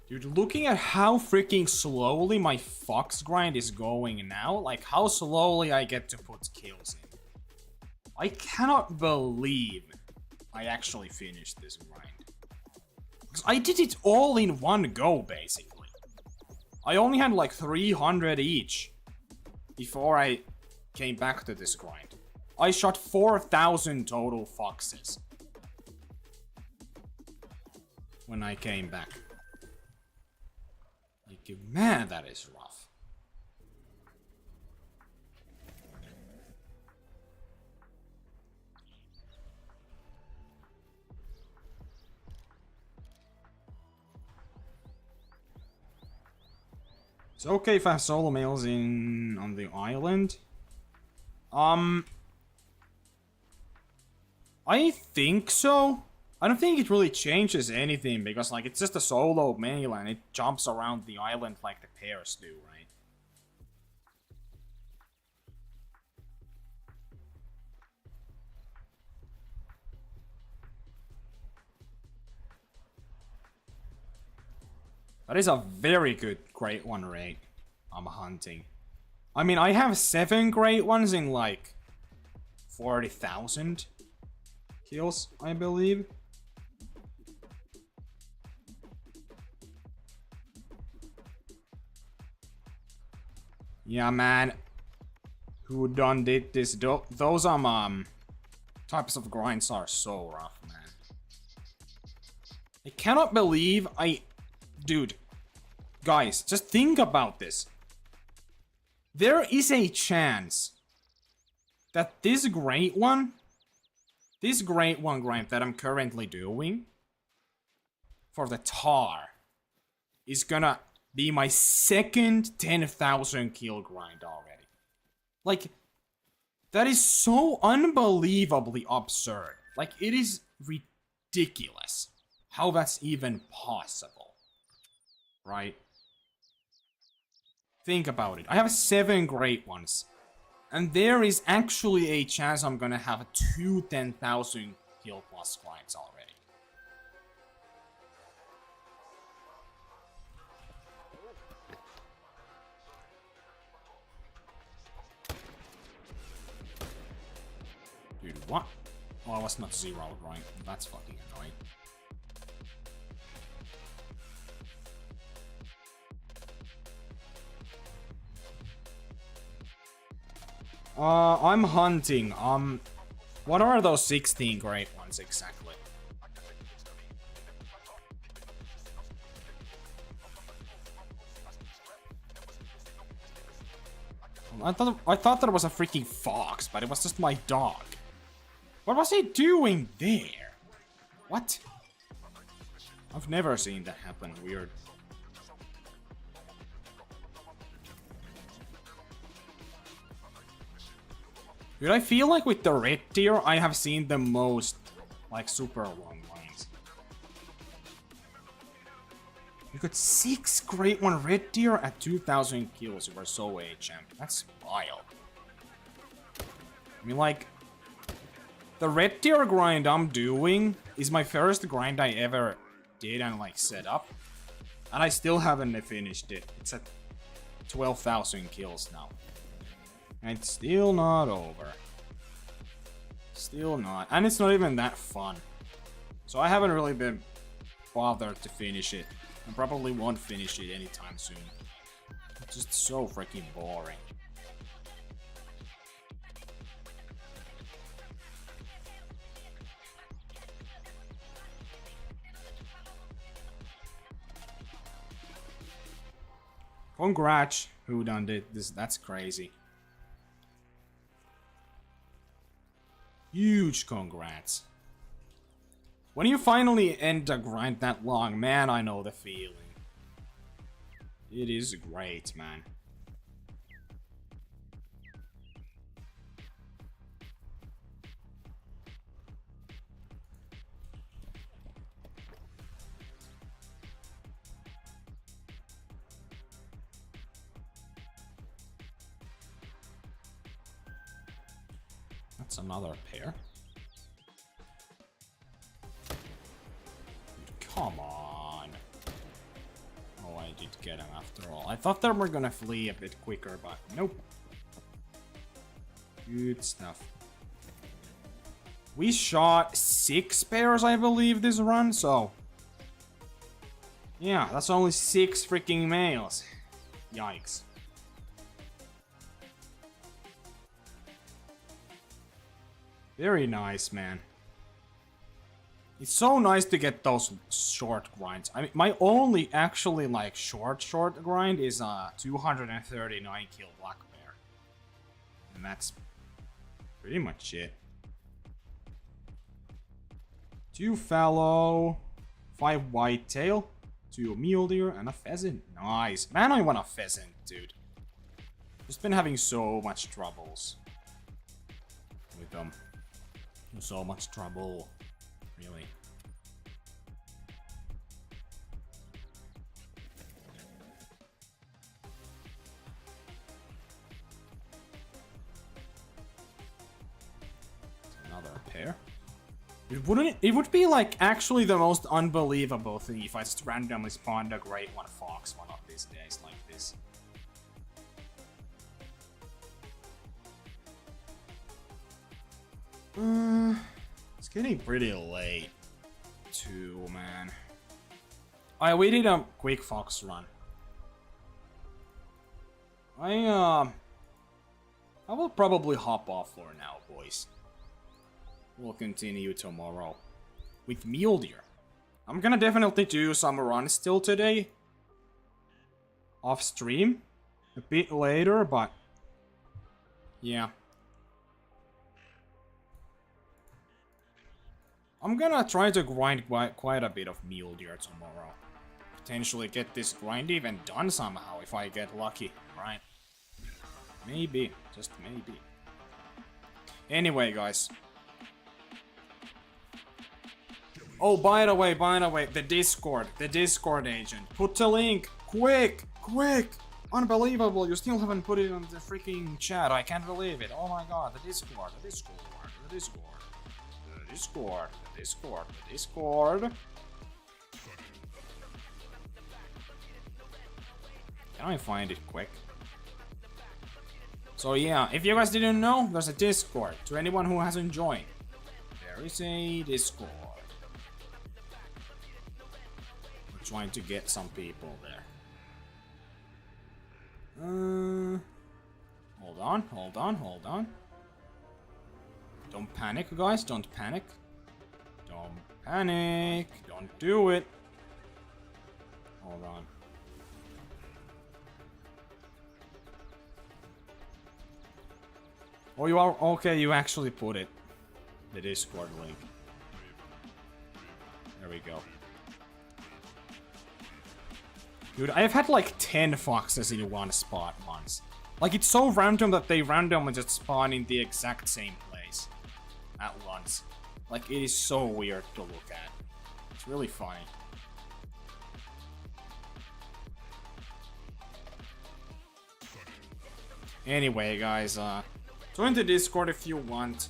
Speaker 1: Dude, looking at how freaking slowly my fox grind is going now, like how slowly I get to put kills in. I cannot believe I actually finished this grind. Because I did it all in one go, basically. I only had like 300 each before I came back to this grind. I shot 4,000 total foxes when I came back. Man, that is rough. It's okay if I have solo males on the island. I think so. I don't think it really changes anything because like it's just a solo male and it jumps around the island like the pairs do, right? That is a very good Great One rate. I'm hunting. I mean, I have 7 great ones in like 40,000 kills, I believe. Yeah, man. Who done did this? Those types of grinds are so rough, man. I cannot believe dude, guys, just think about this. There is a chance that this great one grind that I'm currently doing for the tar is gonna be my second 10,000 kill grind already. Like, that is so unbelievably absurd. Like, it is ridiculous how that's even possible. Right? Think about it. I have 7 great ones. And there is actually a chance I'm gonna have 2 10,000 kill plus grinds already. Dude, what? Oh, I was not 0, right? That's fucking annoying. I'm hunting. What are those 16 great ones exactly? I thought that was a freaking fox, but it was just my dog. What was he doing there? What? I've never seen that happen. Weird. Dude, I feel like with the red tier, I have seen the most, like, super long lines. You got 6 great one red tier at 2,000 kills. You were so a champ. That's wild. I mean, like, the red tier grind I'm doing is my first grind I ever did and, like, set up. And I still haven't finished it. It's at 12,000 kills now. And it's still not over. Still not. And it's not even that fun. So I haven't really been bothered to finish it. I probably won't finish it anytime soon. It's just so freaking boring. Congrats, who done did this? That's crazy. Huge congrats. When you finally end a grind that long, man, I know the feeling. It is great, man. That's another pair. Come on. Oh, I did get him after all. I thought they were gonna flee a bit quicker, but nope. Good stuff. We shot 6 pairs, I believe, this run, so... yeah, that's only 6 freaking males. Yikes. Very nice, man. It's so nice to get those short grinds. I mean, my only actually like short grind is 239 kill black bear, and that's pretty much it. 2 fallow, 5 whitetail, 2 mule deer, and a pheasant. Nice, man. I want a pheasant, dude. Just been having so much troubles with them. So much trouble. Really. Another pair. It would be like actually the most unbelievable thing if I just randomly spawned a great one fox one of these days like this. getting pretty late, too, man. Alright, we did a quick fox run. I will probably hop off for now, boys. We'll continue tomorrow with Mule Deer. I'm gonna definitely do some runs still today. Off stream. A bit later, but... yeah. I'm gonna try to grind quite a bit of Mule Deer tomorrow. Potentially get this grind even done somehow if I get lucky, right? Maybe, just maybe. Anyway, guys. Oh, by the way, the Discord agent. Put the link, quick! Unbelievable, you still haven't put it on the freaking chat. I can't believe it. Oh my god, the Discord. Can I find it quick? So yeah, if you guys didn't know, there's a Discord. To anyone who hasn't joined, there is a Discord. We're trying to get some people there. Hold on. Don't panic, guys, don't panic. Don't do it. Hold on. Oh, you are okay, you actually put it. The Discord link. There we go. Dude, I've had like 10 foxes in one spot once. Like, it's so random that they randomly just spawn in the exact same place at once. Like, it is so weird to look at. It's really funny. Anyway, guys, join the Discord if you want.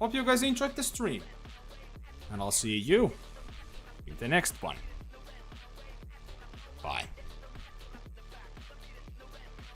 Speaker 1: Hope you guys enjoyed the stream. And I'll see you in the next one. Bye.